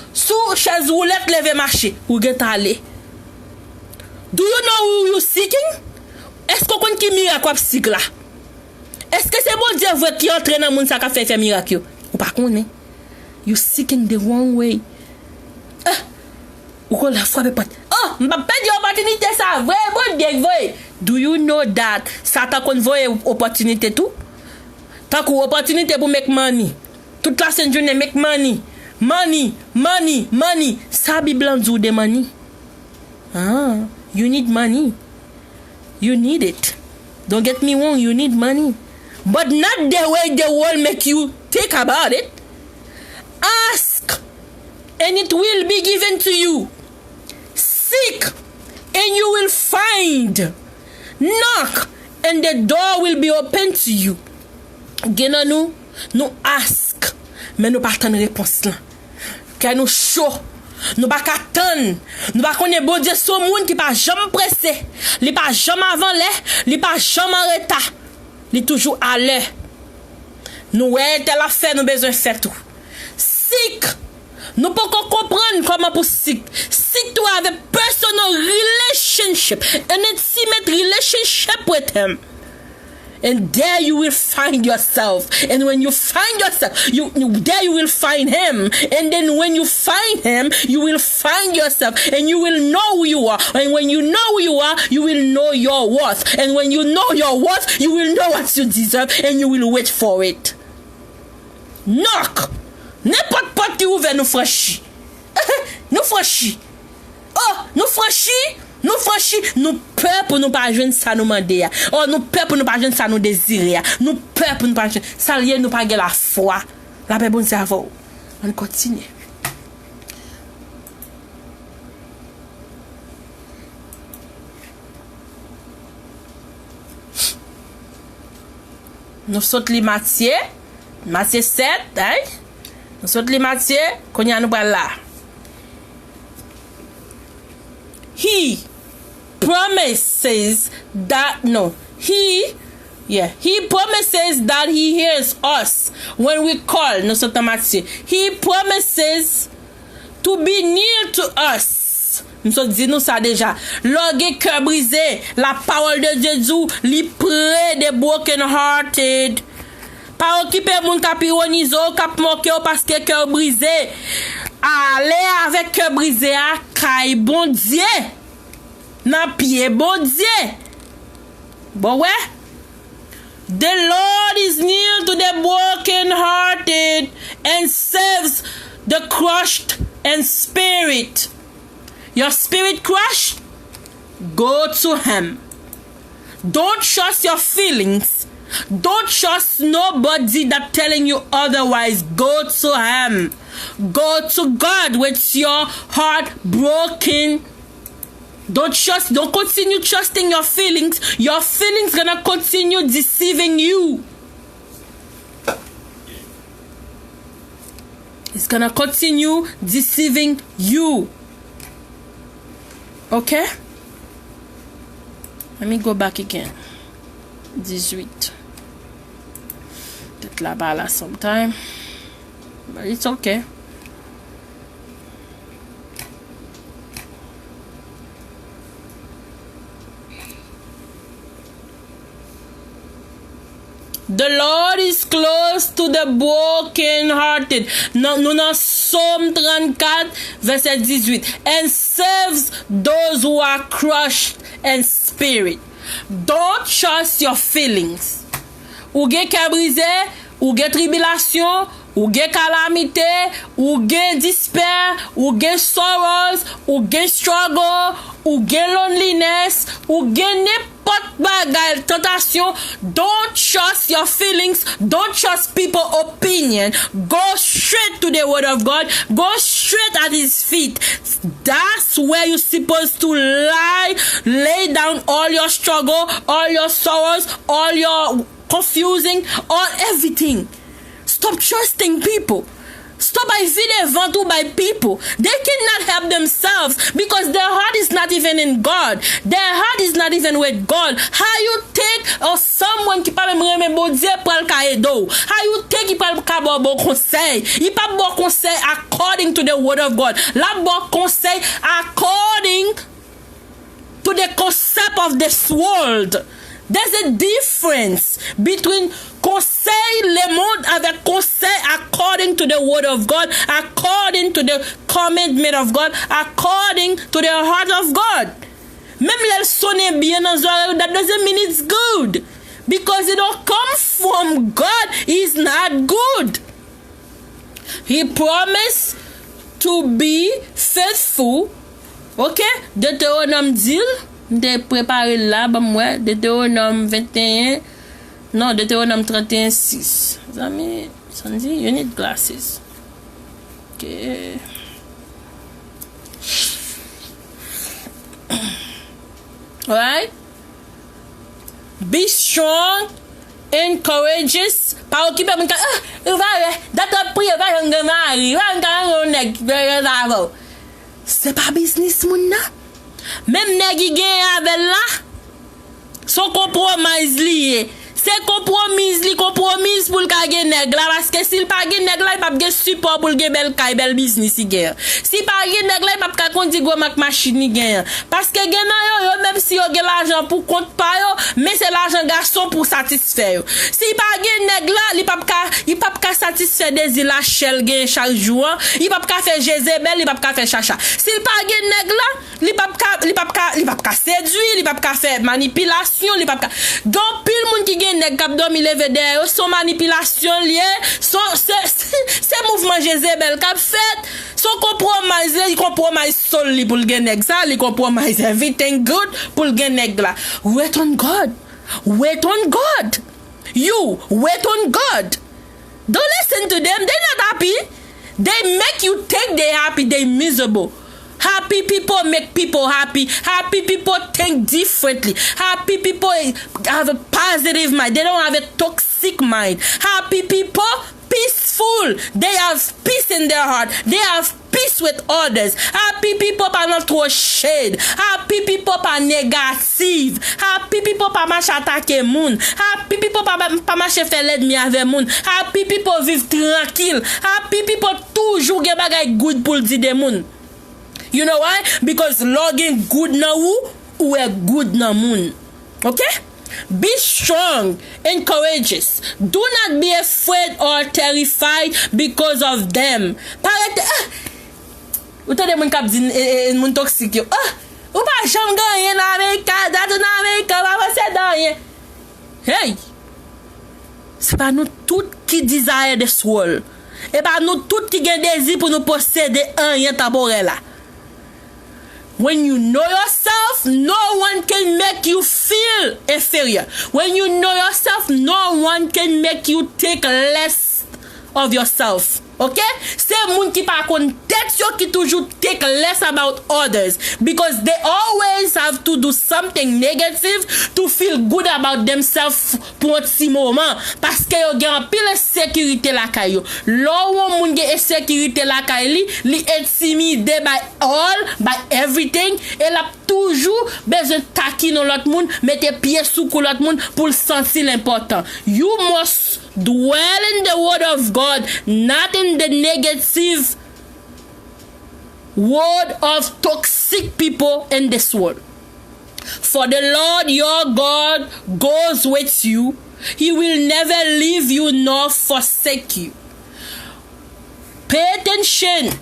chaise roulette lever marcher ou get aller. Do you know who you seeking? Est-ce qu'on connaît qui miracle ou sick là? Est-ce que c'est bon Dieu vrai qui entre dans moun ça qu'a fait miracle ou pas connaît? You seeking the wrong way. Ou qu'on la frappe pas. Oh, m'a pas dit opportunité ça, vrai bon Dieu vrai. Do you know that ça t'a qu'on voye opportunité tout? Tant qu'on opportunité pour make money. Toute la semaine journée make money. Money. Ça Bible en dit de money. Ah, you need money. You need it. Don't get me wrong, you need money. But not the way the world make you think about it. Ask and it will be given to you. Seek and you will find. Knock and the door will be open to you. Gena nous ask mais nous pas attendre réponse là. Car nous chaud. Nous pas attendre. Nous pas connaître bon Dieu son monde qui pas jamais pressé. Il pas jamais avant l'air, il pas jamais en retard. Il toujours à l'heure. Nous ouais telle affaire nous besoin faire tout. Seek. Nous pouvons comprendre comment pour seek. Seek to have a personal relationship, an intimate relationship with him. And there you will find yourself. And when you find yourself, there you will find him. And then when you find him, you will find yourself. And you will know who you are. And when you know who you are, you will know your worth. And when you know your worth, you will know what you deserve. And you will wait for it. Knock. N'importe porte qui ouvre, nous franchis. Nous franchis. Oh, nous franchis. Nous franchis, nous peur pour nous pas joindre ça nous demander. Oh, nous peur pour nous pas joindre ça nous désirer. Nous peur pour nous pas joindre ça lié nous pas la foi. La paix bon cerveau. On continue. Nous saute les Matthieu 7, hein? Nous saute les Matthieu, qu'on y a nous là. He promises that he promises that he hears us when we call. He promises to be near to us. Nous dit nous ça déjà. Lorsque cœur brisé, la parole de Dieu dit, li près des broken hearted. Pas occuper moun k'ap ironiser, k'ap moquer parce que cœur brisé. Aller avec cœur brisé à kay bon Dieu. Nan pied bon Dieu. Bon ouais. The Lord is near to the broken hearted and saves the crushed in spirit. Your spirit crushed? Go to him. Don't trust your feelings. Don't trust nobody that telling you otherwise. Go to him. Go to God with your heart broken. Don't continue trusting your feelings. Your feelings gonna continue deceiving you. It's gonna continue deceiving you. Okay? Let me go back again. 18. Peut-être là-bas là sometime. But it's okay. The Lord is close to the broken-hearted. Nous dans Psalm 34, verset 18. And saves those who are crushed in spirit. Don't trust your feelings. Ou gen cœur brisé, ou gen tribulation, ou gen calamité, ou gen despair, ou gen sorrows, ou gen struggle, ou gen loneliness, ou gen n'importe bagay tentation. Don't trust your feelings. Don't trust people's opinion. Go straight to the word of God. Go straight at his feet. That's where you're supposed to lay down all your struggle, all your sorrows, all your confusing, all everything. Stop trusting people. Stop by feeding vantu by people. They cannot help themselves because their heart is not even in God. Their heart is not even with God. How you take someone qui parle même bon Dieu pour le cadeau? How you take qui parle bon conseil? Il pas bon conseil according to the word of God. La bon conseil according to the concept of this world. There's a difference between conseil le monde avec conseil according to the word of God, according to the commandment of God, according to the heart of God. Même l'elle sonne bien dans oreille, that doesn't mean it's good. Because it don't come from God, it's not good. He promised to be faithful. Okay? Deutéronome 10. De préparer là, moi, Deutéronome 21, non, Deutéronome 31, 6. Amis, Sandy, you need glasses. Okay. Alright? Be strong and courageous. Pas occuper mon d'être prier, va mari, va c'est pas business mon na. Même nèg gen avec là son compromise lié C'est compromise pour le gagner nèg là parce que s'il pas gagner nèg là il pas gagner support pour gagner bel kay bel business il gagne. Si pas gagner nèg là il pas conduire gros machine il gagne. Parce que gagne yo même si yo gagne l'argent pour compte pas yo, mais c'est l'argent garçon pour satisfaire. Si pas gagner nèg là il pas satisfaire désir la chel gagne chaque jour, il pas faire Jezebel, il pas faire chacha. S'il pas gagner nèg là, il pas séduire, il pas faire manipulation, il pas donc pile monde qui gagne nèg k'ap dormi lever derrière son manipulation lié c'est mouvement Jezebel k'ap fait son compromise il compromise sol pour gagner nèg ça il compromise everything good pour gagner nèg là wait on God you wait on God. Don't listen to them. They're not happy. They make you think they're happy. They're miserable. Happy people make people happy. Happy people think differently. Happy people have a positive mind. They don't have a toxic mind. Happy people, peaceful. They have peace in their heart. They have peace with others. Happy people pas not throw shade. Happy people pas négative. Happy people pas marche attaquer moun. Happy people pas marche faire l'ennemi avec moun. Happy people vivent tranquille. Happy people toujours gen bagay good pour dire des moun. You know why? Because logging good na ou est good na moun. Okay? Be strong and courageous. Do not be afraid or terrified because of them. Ou t'as des moun kap di moun toxique yo. Ou pas jam gagner en Amérique, date en Amérique, va c'est dans rien. Hey. C'est pas nous tout qui desire this world. Et pas nous tout qui gen désir pour nous posséder un rien temporel là. When you know yourself, no one can make you feel inferior. When you know yourself, no one can make you take less of yourself. Okay? C'est moun qui pas kon tête yo qui toujours take less about others because they always have to do something negative to feel good about themselves pour un petit moment parce que yo gen pile sécurité la kay yo. Lo moun gen sécurité la kay li intimidé by all, by everything et la toujours besoin taquiner l'autre monde, mettre pied sous cou l'autre monde pour sentir l'important. You must dwell in the word of God, not in the negative word of toxic people in this world. For the Lord your God goes with you. He will never leave you nor forsake you. Pay attention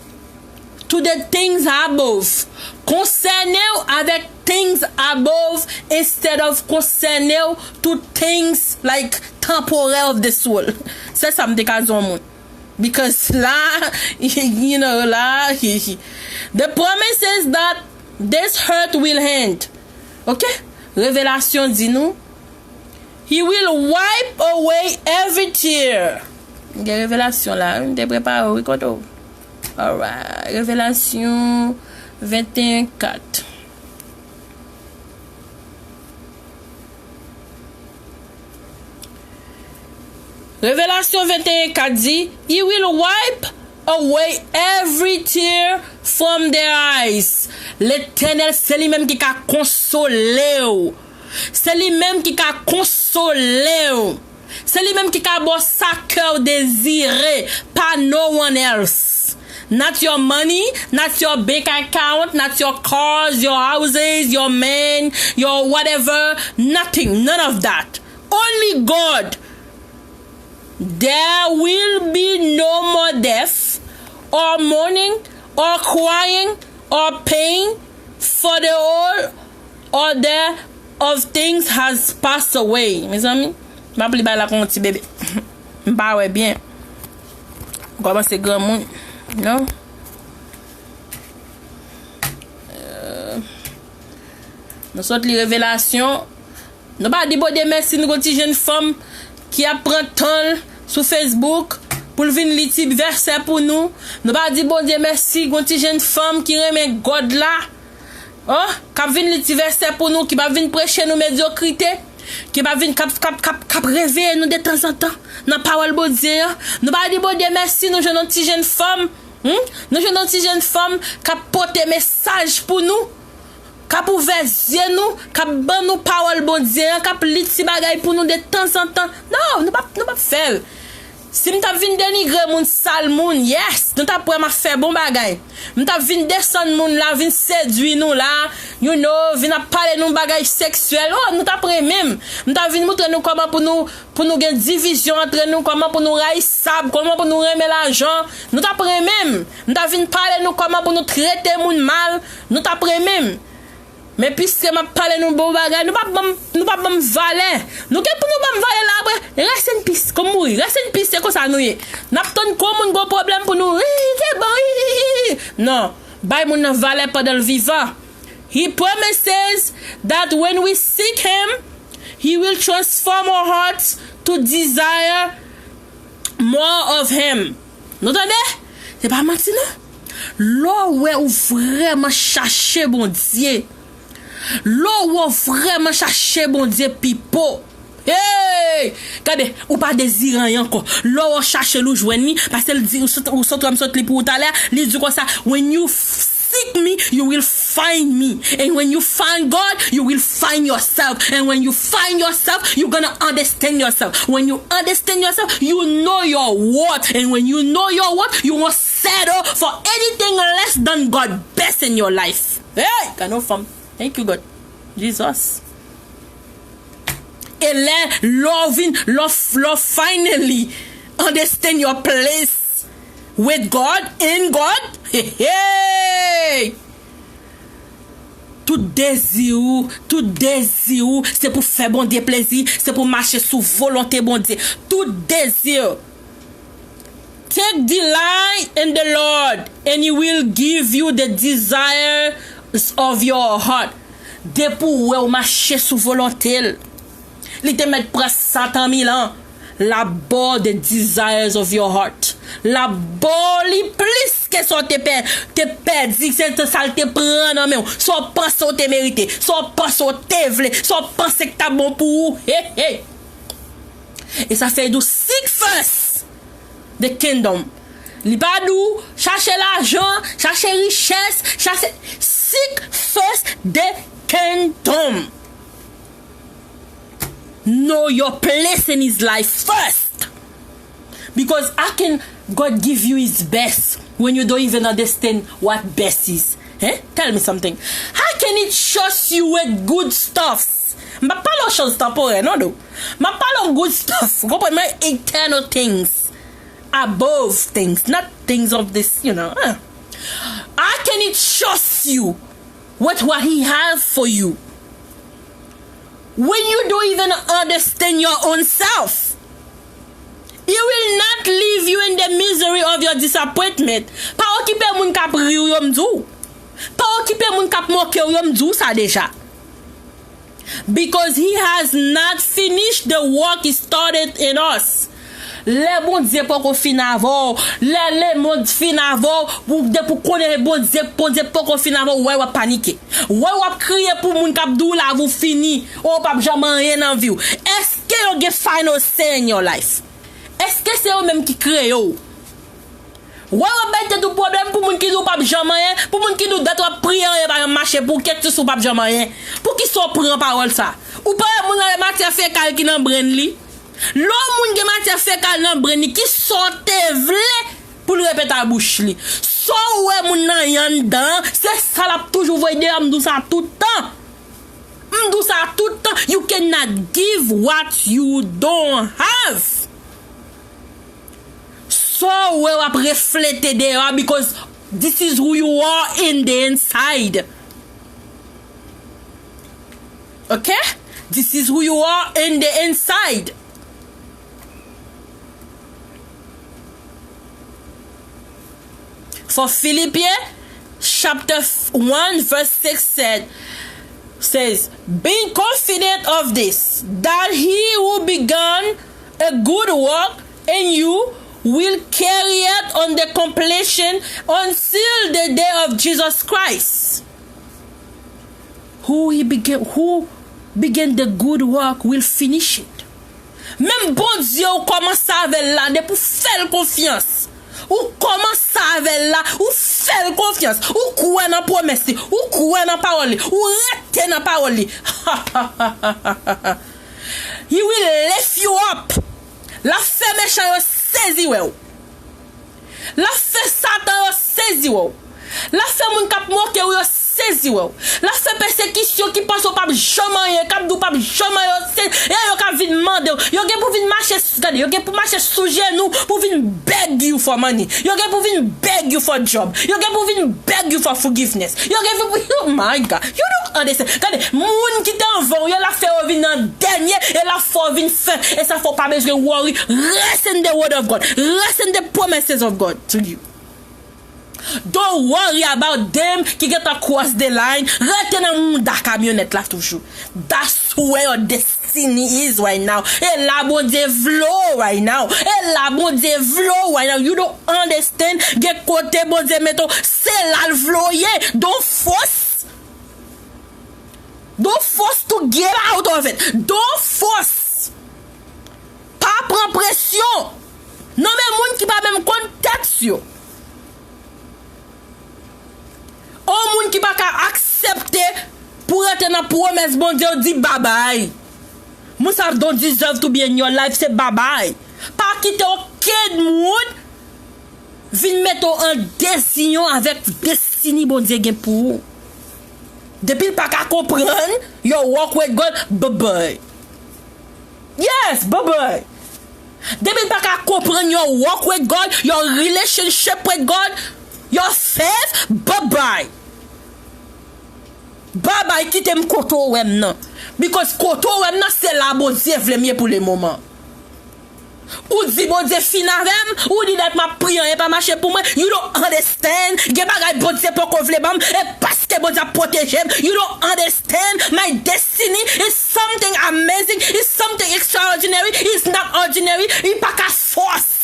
to the things above. Concernez-vous avec things above instead of concernez-vous to things like temporal of this world. C'est ça me décale au monde. Because là, you know, là, the promise is that this hurt will end. Okay? Révélation dit nous. He will wipe away every tear. Il y a révélation là. On te prépare, oui, quand on. Alright. Révélation 21:4. Révélation 21:4 dit, He will wipe away every tear from their eyes. L'Éternel, c'est lui-même qui a consolé. C'est lui-même qui a consolé. C'est lui-même qui a bon sa cœur désiré, pas no one else. Not your money, not your bank account, not your cars, your houses, your men, your whatever. Nothing, none of that. Only God. There will be no more death, or mourning, or crying, or pain, for the whole order of things has passed away. Mes amis, m'appelle ba la kon ti bébé. M'pa ouais bien. Comment c'est grand monde, non? Nous sorte les révélations. Nous pas dit bon de merci nous petite jeune femme qui apprend tant sur Facebook pour venir lire verset pour nous. Nous pas dit bon Dieu merci une petite jeune femme qui remet God là. Oh, qui vient lire verset pour nous, qui va venir prêcher nos médiocrité, qui va venir cap réveiller nous de temps en temps dans parole bon Dieu. Nous pas dit bon Dieu merci nous jeune petite jeune femme. Nous jeune petite jeune femme qui porte message pour nous. Kap ouvert yeux nous, kap ban nous parole bon Dieu, kap lit si bagay pour nous de temps en temps. Non, nous pas faire. Si m'ta vinn dénigrer moun sale moun, yes, nous t'a pour m'a faire bon bagay. M'ta vinn descendre moun là, vinn séduire nous là, you know, vinn parler nous bagay sexuel. Oh, nous t'a prend même. M'ta vinn montrer nous comment pour nous gen division entre nous, comment pour nous railler sable, comment pour nous remettre l'argent. Nous t'a prend même. M'ta vinn parler nous comment pour nous traiter moun mal. Nous t'a prend même. Mais puisque m'a parlé nous bon bagay, nous pas valer. Nous que pour nous pas valer là après, reste une piste comme mourir, reste une piste comme ça nous y. N'a pas comme un gros problème pour nous. C'est bon. Non, bay moun nan valer pendant le vivant. He promises that when we seek him, he will transform our hearts to desire more of him. Vous entendez? C'est pas menti non? Là où vraiment chercher bon Dieu. Là où vraiment chercher bon Dieu pipo. Hey! Regardez, ou pas désirant encore. Là où chercher le joindre parce que dit ou saute li pour tout à l'heure, il dit comme ça, when you seek me, you will find me. And when you find God, you will find yourself. And when you find yourself, you're gonna understand yourself. When you understand yourself, you know your worth. And when you know your worth, you won't settle for anything less than God's best in your life. Hey! Cannot from. Thank you, God. Jesus. And let love finally understand your place with God, in God. Hey! Tout désir, c'est pour faire bon Dieu plaisir, c'est pour marcher sous volonté bon Dieu. Tout désir. Take delight in the Lord, and He will give you the desire of your heart. De pour ou marcher sous volonté. Li te met presque 100 000 ans. La bord the desires of your heart. La bord li plus que son te perdu, c'est ça te prend non mais soit pense ou te mérité, soit pense ou te vle, soit pense que t'as bon pour hey hey. Et ça fait du seek first the kingdom. Li pas dou chercher l'argent, chercher richesse, chercher seek first the kingdom. Know your place in his life first. Because how can God give you his best when you don't even understand what best is? Eh? Tell me something. How can it trust you with good stuffs? Ma parle de choses temporaires, non? Ma parle de good stuff. Go put my eternal things. Above things. Not things of this, you know. How can it trust you with what he has for you? When you don't even understand your own self, he will not leave you in the misery of your disappointment. Pa okipe moun kap riu yom dou. Pa okipe moun kap moke yom dou sa deja. Because he has not finished the work he started in us. Le bon Dieu poko fin avant, le monde fin avant, pour connaître bon Dieu poko fin avant, ouais wa paniquer. Ouais wa crier pour moun kap dou la vous fini, ou pas jamais rien en vie. Est-ce que you get final say in your life? Est-ce que c'est eux même qui créent yo? Ouais wa bête tout problème pour moun qui dou pas jamais rien, pour moun qui dou date wa prier pas marcher pour quelque chose pas jamais rien. Pour qui so prend parole ça? Ou pas moun dans matière fécale qui nan brain li? L'homme qui matière fécale nan brain qui sorte vle pour le répéter à bouche li. So ouais moun nan yan dan, c'est ça l'a toujours voyé m'dou ça tout temps. M'dou ça tout temps. You cannot give what you don't have. So ouais wap refléter dehors because this is who you are in the inside. Okay? This is who you are in the inside. For Philippians chapter 1 verse 6 says, being confident of this, that he who began a good work in you will carry it on the completion until the day of Jesus Christ. Who began the good work will finish it. Même bon Dieu commence avec là, de pour faire confiance. Ou commence avec là, ou faire faire confiance, ou croire dans promesse, ou croire dans parole, ou rester dans parole. He will lift you up. La fait méchant yo saisi ou. La fait Satan yo saisi ou. La fait moun k'ap moke ou yo saisi ou. La fait persécution qui pense au pape jamais, k'ap dou pape jamais yo. Yo k'ap vinn demander, yo gen pou vinn marcher, yo gen pou marcher sous genou pour vinn beg you for money. Yo gen pou vinn beg you for job. Yo gen pou vinn beg you for forgiveness. Yo gen pou, oh my God. You don't understand. Regardez, moun qui t'envoie, yo la fait vinn en dernier et la faut vinn fin et ça faut pas besoin worry. Rest in the word of God. Rest in the promises of God to you. Don't worry about them qui get across the line. Rete nan moun da camionnette la toujours. That's where your destiny is right now. Et la bon Dieu flow right now. Et la bon Dieu flow right now. You don't understand. Get côté bon Dieu meto. C'est la floyer. Don't force. Don't force to get out of it. Don't force. Pas prendre pression. Non mais moun qui pas même contact yo. Au moun qui pas accepter pour être dans promesse bon Dieu dit bye bye. Moun sa don't deserve to be in your life, c'est bye bye. Pas quitter aucun moun vin mettre en décision avec destiny bon Dieu gen pour. Depuis pas qu'à comprendre, your walk with God, bye bye. Yes, bye bye. Depuis pas qu'à comprendre your walk with God, your relationship with God, your faith, bye bye. Bye bye, quitte m koto wem nan. Because koto wem nan c'est la bon Dieu vle mieux pour le moment. Ou di bon Dieu fin avem, ou di dat ma priant et pas marcher pour moi. You don't understand. Ge bagay bon Dieu pour qu'on vle bam et parce que bon Dieu protège. You don't understand. My destiny is something amazing. It's something extraordinary. It's not ordinary. Il pas qu'à force.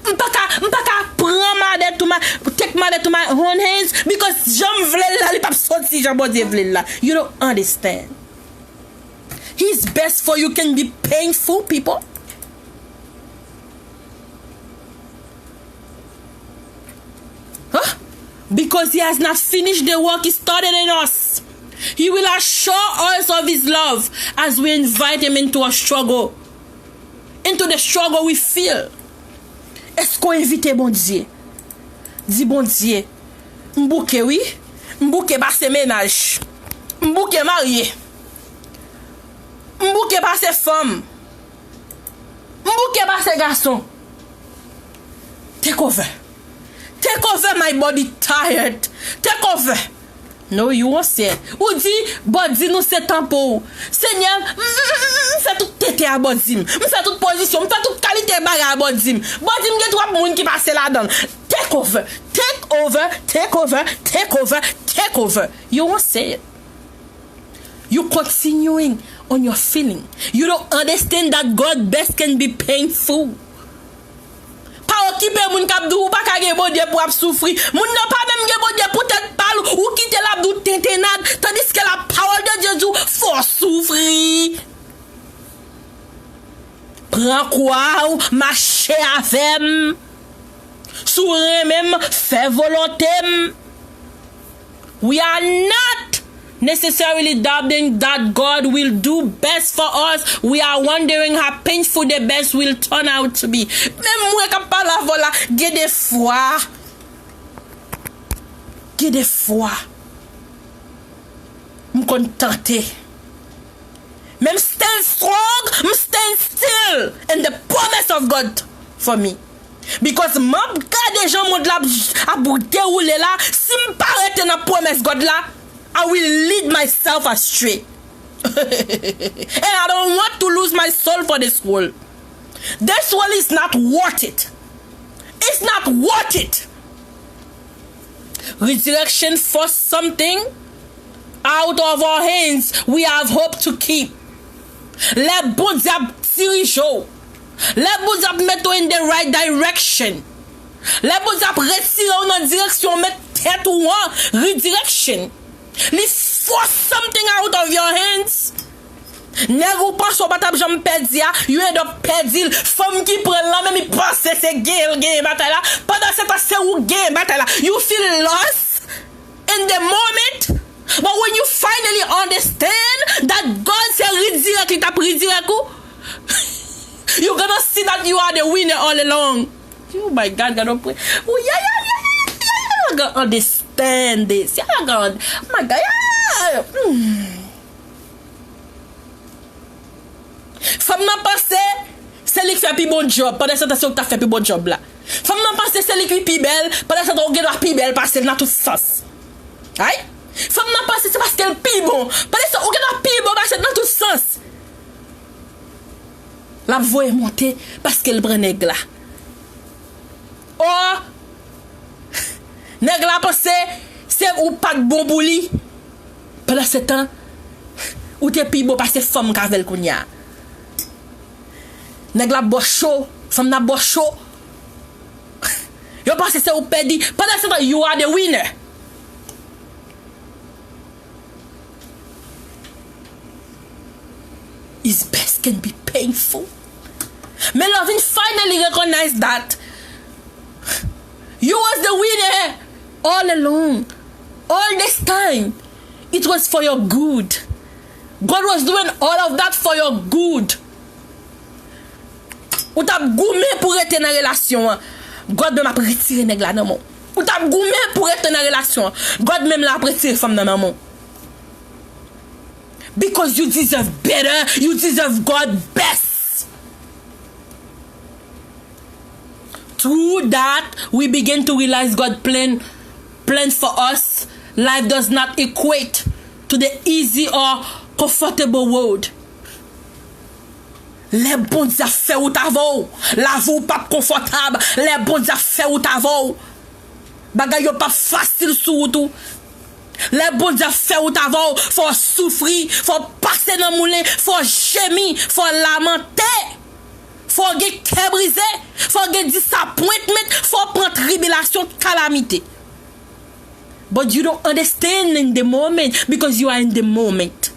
M'paka prend ma dette to my take my dette to my own hands because j'en vle la li pap sorti j'en bon Dieu vle la. You don't understand. His best for you can be painful, people. Huh? Because he has not finished the work he started in us. He will assure us of his love as we invite him into a struggle. Into the struggle we feel. Est-ce qu'on invite bon Dieu? Dis bon Dieu, m'bouke oui, m'bouke passe ménage, m'bouke marié, m'bouke passe femme, m'bouke passe garçon. Take over. Take over, my body tired. Take over. No, you won't say it. Ou dit, bon, dis-nous c'est temps pour Seigneur, fait tout tété à bon dim. Fait toute position, fait toute qualité bagarre à bon dim. Bon dim, il y a trois moun qui passe là-dedans. Take over. Take over. Take over. Take over. Take over. You won't say it. You continuing on your feeling. You don't understand that God best can be painful. Pas occuper moun k'ap dou pas ka gen bon Dieu pour ap souffrir. Moun nan pas même gen bon Dieu pour tête pal ou quitter la dou tentenade tandis que la parole de Dieu dit faut souffrir. Prends quoi marcher avec sourire même faire volonté. We are not necessarily doubting that God will do best for us. We are wondering how painful the best will turn out to be. Même moi qui parle la voilà, get des fois. M'contenté. Même stand strong, stand still in the promise of God for me. Because m'ap gade gens monde la a dérouler là, si m'parete dans promesse God là, I will lead myself astray. And I don't want to lose my soul for this world. This world is not worth it. It's not worth it. Resurrection forced something out of our hands we have hope to keep. Les bon Dieu dirige. Les bon Dieu mettre in the right direction. Les bon Dieu retire dans direction mettre tête ou en redirection. Let's force something out of your hands Nèg ou pense ou pas jamais perdu, you end up perdu. Femme qui prend là même il pense c'est game bataille là. Pendant ce temps c'est ou game bataille là. You feel lost in the moment. But when you finally understand that God say redirect, il t'a redirect, you're gonna see that you are the winner all along. Oh my God, God, pray. Oh yeah. You're gonna understand this. Yeah, God. Oh my God. Yeah. Femme n'a pensé, c'est lui qui fait plus bon job. Pendant ce temps, c'est où t'as fait plus bon job là. Femme n'a pensé, c'est lui qui est plus belle. Pendant ce temps, on gagne plus belle parce qu'elle n'a tout sens. Aïe? Femme n'a pensé, c'est parce qu'elle est plus bon. Pendant ce temps, on gagne plus bon parce qu'elle n'a tout sens. La voix est montée parce qu'elle prend nègre là. Oh! Nègre là pensé, c'est ou pas de bon bouli. Pendant ce temps, ou t'es plus bon parce que femme kavel qu'on y a. Nèg la bo chaud, femme na bo chaud. Yo pense c'est ou perdu. Pendant ce temps, you are the winner. His best can be painful. My loving finally recognized that you was the winner all along. All this time. It was for your good. God was doing all of that for your good. Ou t'a goumé pour être dans relation. God même a retiré nèg la nan mon. Ou t'a goumé pour être dans relation. God même l'a retiré femme nan mon. Because you deserve better, you deserve God best. Through that, we begin to realize God's plan for us. Life does not equate to the easy or comfortable road. Les bons affaires ou t'avou, la vie pas confortable, les bons affaires ou t'avou. Bagay yo pas facile sous tout. Les bons affaires ou t'avou, faut souffrir, faut passer dans moulin, faut gémir, faut lamenter. Faut get cœur brisé, faut get disappointment, faut prendre tribulation, calamité. But you don't understand in the moment because you are in the moment.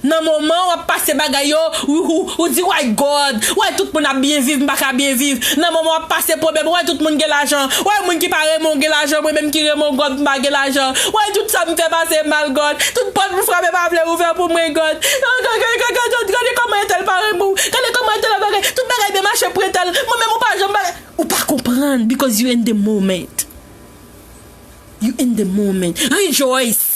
Dans moment où passer bagay yo ou dit why God, why tout monde a bien vivre, pas bien vivre. Dans moment où passer problème, why tout monde gen l'argent, why monde qui paré mon gen l'argent, moi même qui mon God pas gen l'argent. Why tout ça me fait passer mal God. Toute porte me frapper pas vle ouvert pour moi God. Regardez comment elle paré pour. Regardez comment elle bagay. Tout bagay bien marcher pour elle. Moi même pas jamais ou pas comprendre because you in the moment. You in the moment. Rejoice.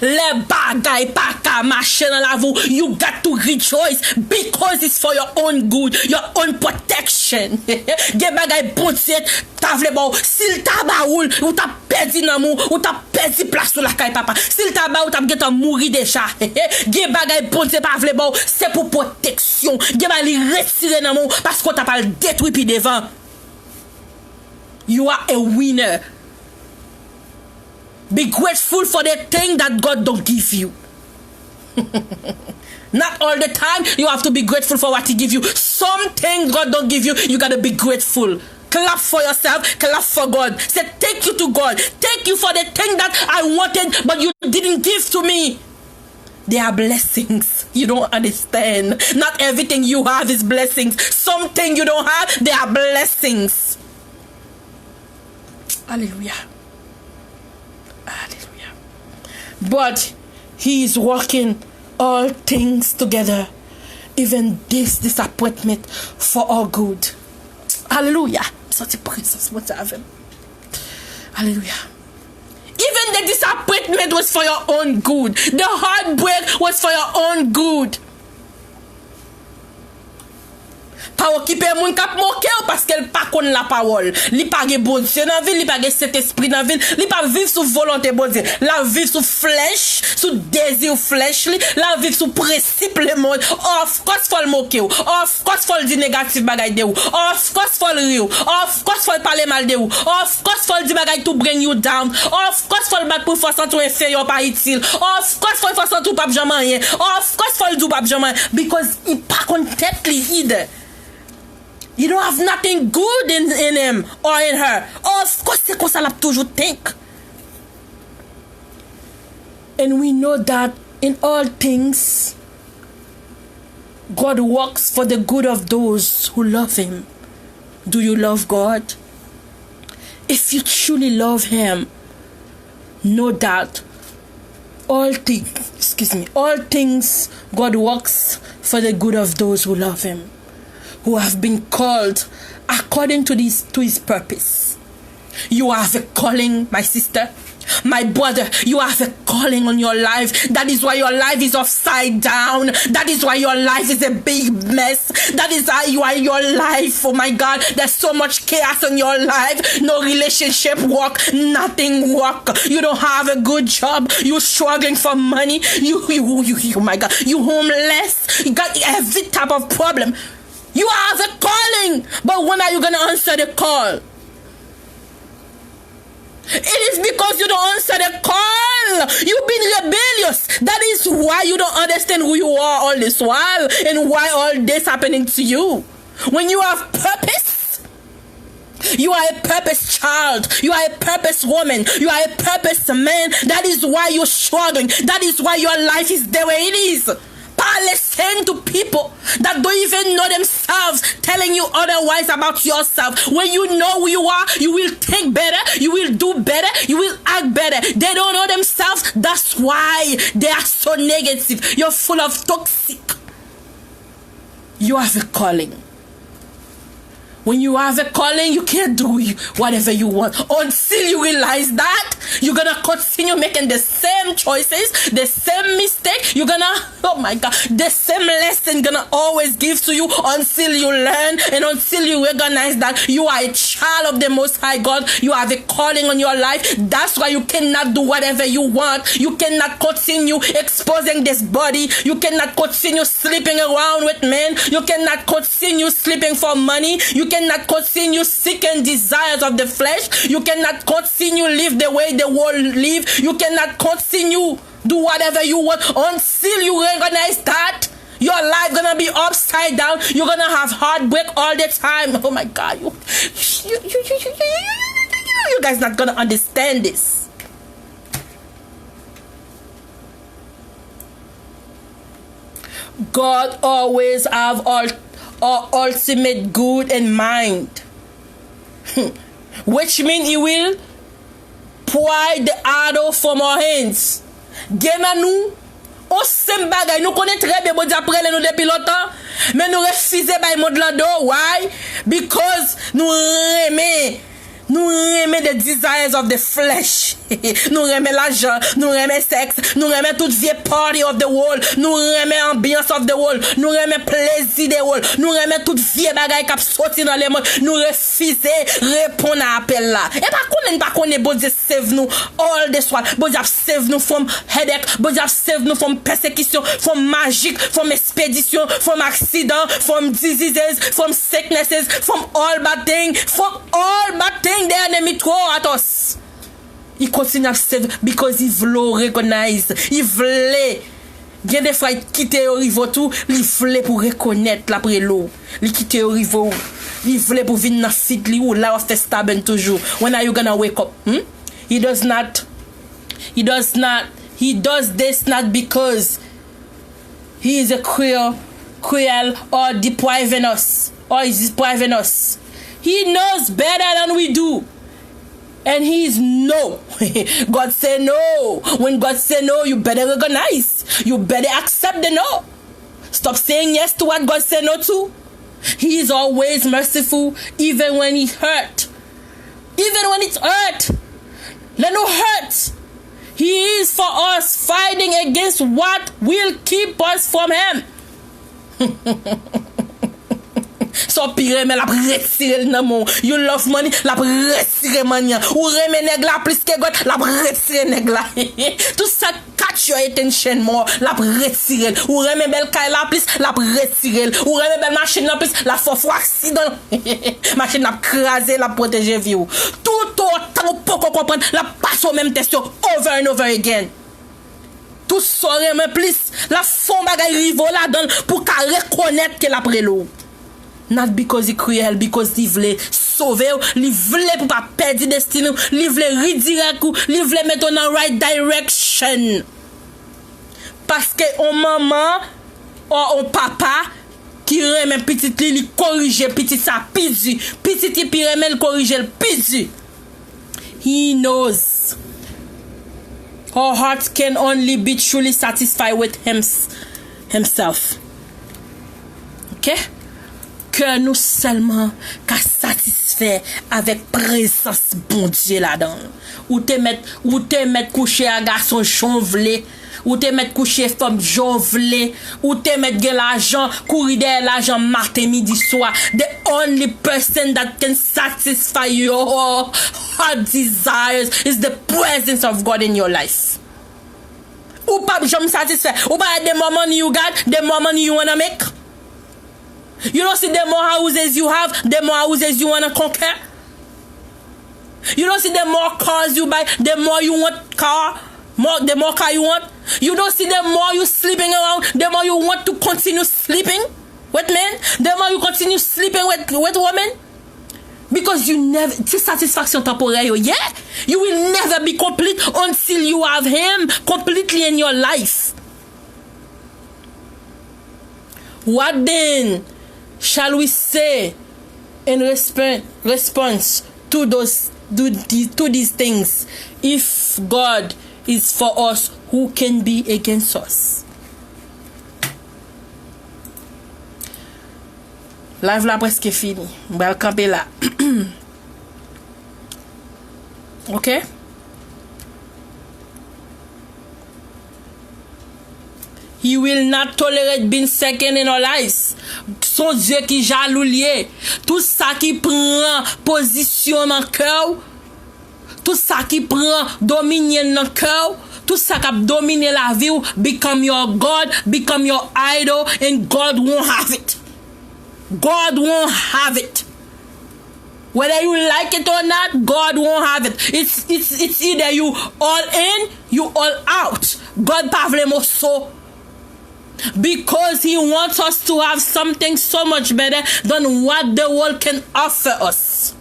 Les bagay pa ka marcher dans la vie, you got to rejoice because it's for your own good, your own protection. Gen bagay bon tiet, ta vle bon, s'il ta baoul, ou ta perdu nan mou, ou ta perdu place sous la caille papa. S'il ta ba ou ta get mouri déjà. Gen bagay bon tiet pa vle bon, c'est pour protection. Gen ba li retirer nan mou parce qu'on t'a pas détruit puis devant. You are a winner. Be grateful for the thing that God don't give you. Not all the time you have to be grateful for what He give you. Some things God don't give you, you gotta be grateful. Clap for yourself, clap for God. Say thank you to God. Thank you for the thing that I wanted, but you didn't give to me. They are blessings. You don't understand. Not everything you have is blessings. Something you don't have, they are blessings. Hallelujah. Hallelujah. But He is working all things together, even this disappointment, for our good. Hallelujah. Such a praise what I have. Hallelujah. Even the disappointment was for your own good. The heartbreak was for your own good. Pas occuper moun kap moqué parce qu'elle pas connaît la parole. Li pas ge bon Dieu dans ville, li pas ge cet esprit dans ville, li pas vivre sous volonté bon Dieu. La vivre sous flèche, sous désir flèche li, la vivre sous principe le monde. Of course faut le moquer ou. Of course faut le dire négatif bagay de ou. Of course faut le rire. Of course faut parler mal de ou. Of course faut le dire bagay to bring you down. Of course faut le battre pour faire sentir inférieur pas utile. Of course faut faire sentir pas jamais rien. Of course faut le dire pas jamais because il pas content li either. You don't have nothing good in him or in her. Of course, c'est comme ça la toujours think. And we know that In all things, God works for the good of those who love Him. Do you love God? If you truly love Him, know that all things God works for the good of those who love Him, who have been called according to His purpose. You have a calling, my sister. My brother, you have a calling on your life. That is why your life is upside down. That is why your life is a big mess. That is why your life, oh my God, there's so much chaos in your life. No relationship work, nothing work. You don't have a good job. You're struggling for money. Oh my God, you homeless. You got every type of problem. You have a calling, but when are you gonna answer the call? It is because you don't answer the call. You've been rebellious. That is why you don't understand who you are all this while and why all this happening to you. When you have purpose, you are a purpose child. You are a purpose woman. You are a purpose man. That is why you're struggling. That is why your life is the way it is. Listen to people that don't even know themselves telling you otherwise about yourself. When you know who you are, you will think better, you will do better, you will act better. They don't know themselves. That's why they are so negative. You're full of toxic. You have a calling. When you have a calling, you can't do whatever you want. Until you realize that, you're gonna continue making the same choices, the same mistake. You're gonna, oh my God, the same lesson gonna always give to you until you learn and until you recognize that you are a child of the Most High God. You have a calling on your life. That's why you cannot do whatever you want. You cannot continue exposing this body. You cannot continue sleeping around with men. You cannot continue sleeping for money. You cannot continue seeking desires of the flesh. You cannot continue live the way the world live. You cannot continue do whatever you want until you recognize that your life gonna be upside down. You're gonna have heartbreak all the time. Oh my God, you guys not gonna understand this. God always have our ultimate good in mind. Which means He will provide the arrow from our hands. Gena nous, on s'aime bagay, nous connaît très bien bon Dieu après nous depuis longtemps, mais nous refusons by monde là do. Why? Because nous aimons the desires of the flesh. Nous aimons l'argent, nous aimons sexe, nous aimons toute vieille party of the world, nous aimons ambiance of the world, nous aimons plaisir de world, nous aimons toute vieille bagaille qui sorti dans les mondes. Nous refusons répondre à appel là. Et pas qu'on bon Dieu save nous all this while. Bon Dieu save nous from headache, bon Dieu save nous from persecution, from magic, from expedition, from accident, from diseases, from sicknesses, from all bad things, the enemy throw at us. Il continue à save because il veut recognize, il veut. Il y a des fois il quitte au rivo tout, il veut pour reconnaître l'après l'eau. Il quitte au rivo, il veut pour venir dans fit li ou là of the stubborn toujours. When are you gonna wake up? He does this not because he is a cruel or depriving us or is depriving us. He knows better than we do. And He's no. God say no. When God say no, you better recognize. You better accept the no. Stop saying yes to what God said no to. He is always merciful, even when He hurt. Even when it's hurt. Let no hurt. He is for us fighting against what will keep us from Him. So pire mais la retirer nan mon. You love money, la retirer mania. Ou reme nèg la plus que God, la retirer nèg la. Tout ça catch your attention more, la retirer. Ou reme bel kay la plus, la retirer. Ou reme bel machine la plus, la fò accident. Machine la craser, la protéger vie ou. Tout autant pour comprendre, la passe au même test over and over again. Tout ça reme plus, la fò bagay rivo la donne pour ka reconnaître que la prélo. Not because He cruel, because He voulait sauver, He voulait pour pas perdre destin, He voulait redirect, He voulait mettre dans right direction. parce que on maman ou on papa qui remet petite li corriger petit ça pidi petit pi remet le corriger le pidi. He knows our hearts can only be truly satisfied with himself. OK? Que nous seulement qu'à satisfait avec présence bon Dieu là-dedans. Ou te mettre coucher à garçon jonvelé, ou te mettre coucher femme jonvelé, ou te mettre l'argent courir derrière l'argent matin midi soir. The only person that can satisfy your heart desires is the presence of God in your life. Ou pas jamais satisfait. Ou pas the more money you got, the more money you wanna make. You don't see the more houses you have, the more houses you want to conquer. You don't see the more cars you buy, the more you want car, the more car you want. You don't see the more you sleeping around, the more you want to continue sleeping with men, the more you continue sleeping with women. Because you never, this satisfaction temporary, yeah? You will never be complete until you have him completely in your life. What then shall we say in response to these things? If God is for us, who can be against us? Live la presque fini. On va camper là. OK? He will not tolerate being second in our lives. Son Dieu qui jaloux lié. Tout ça qui prend position dans le cœur, tout ça qui prend dominion dans le cœur, tout ça qui domine la vie, become your God, become your idol, and God won't have it. God won't have it. Whether you like it or not, God won't have it. It's either you all in, you all out. God pas vraiment so. Because he wants us to have something so much better than what the world can offer us.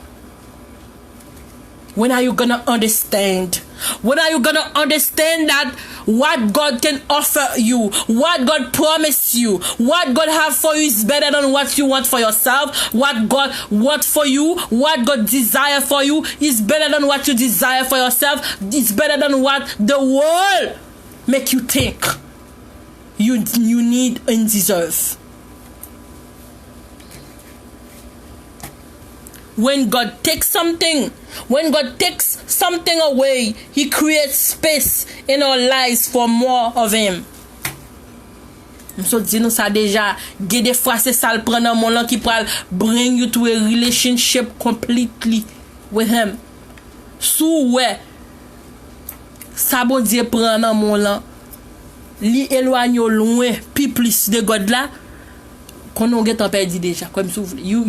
When are you gonna understand? When are you gonna understand that what God can offer you, what God promised you, what God have for you is better than what you want for yourself? What God want for you, what God desire for you is better than what you desire for yourself. It's better than what the world make you think you need and deserve. When God takes something away, he creates space in our lives for more of him. So dis nous ça déjà, des fois c'est ça le prendre mon là qui peut bring you to a relationship completely with him. Sous ouais ça bon Dieu prendre mon là li éloigne loin puis plus de God là qu'on on get perdu déjà comme si you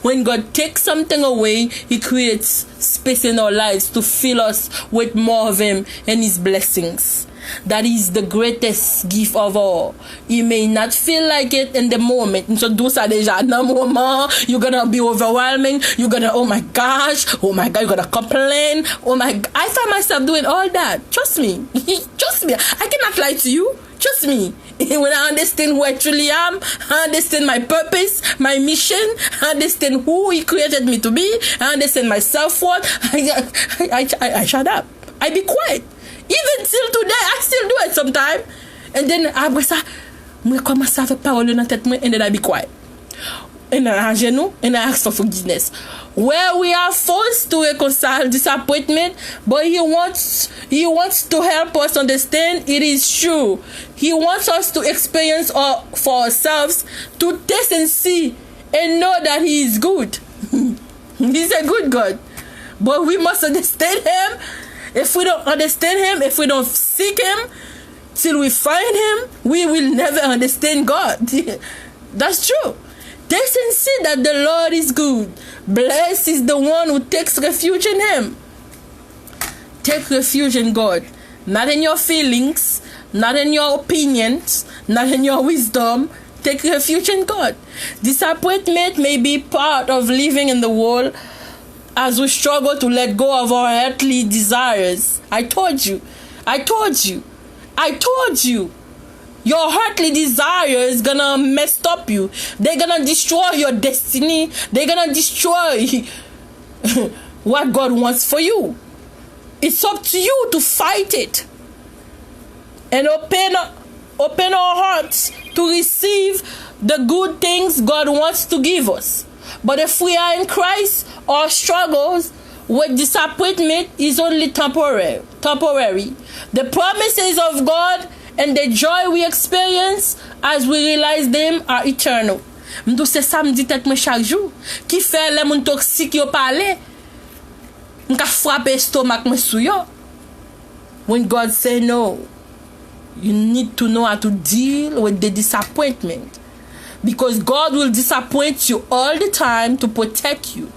when God takes something away, he creates space in our lives to fill us with more of him and his blessings. That is the greatest gift of all. You may not feel like it in the moment. So do ça déjà dans moment. You're gonna be overwhelming. You're gonna, oh my gosh, you're gonna complain. Oh my God. I find myself doing all that. Trust me. Trust me. I cannot lie to you. Trust me. When I understand who I truly am, I understand my purpose, my mission, I understand who he created me to be, I understand my self-worth, I shut up. I be quiet. Even till today, I still do it sometimes. And then, après ça, je commence à faire parole dans la tête, and then I be quiet. And then I genou, and I ask for forgiveness. Where we are forced to reconcile disappointment, but he wants to help us understand it is true. He wants us to experience for ourselves, to taste and see, and know that he is good. He's a good God. But we must understand him. If we don't understand him, if we don't seek him, till we find him, we will never understand God. That's true. Taste and see that the Lord is good. Blessed is the one who takes refuge in him. Take refuge in God. Not in your feelings, not in your opinions, not in your wisdom. Take refuge in God. Disappointment may be part of living in the world as we struggle to let go of our earthly desires. I told you, I told you. Your earthly desire is gonna mess up you. They're gonna destroy your destiny. They're gonna destroy what God wants for you. It's up to you to fight it. And open our hearts to receive the good things God wants to give us. But if we are in Christ, our struggles with disappointment is only temporary. The promises of God and the joy we experience as we realize them are eternal. M'dou c'est ça m'dit tête moi chaque jour. Qui fait les moun toxique yo parler. M'ka frappe stomac moi sou yo. When God say no, you need to know how to deal with the disappointment. Because God will disappoint you all the time to protect you.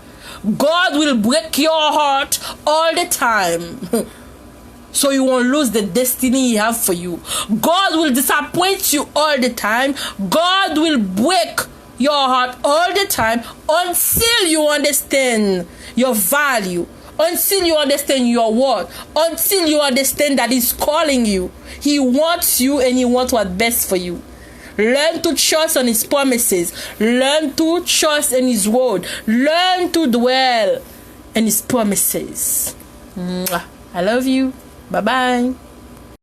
God will break your heart all the time. So you won't lose the destiny He has for you. God will disappoint you all the time. God will break your heart all the time until you understand your value. Until you understand your worth. Until you understand that He's calling you. He wants you and He wants what's best for you. Learn to trust on His promises. Learn to trust in His word. Learn to dwell in His promises. I love you. Bye-bye.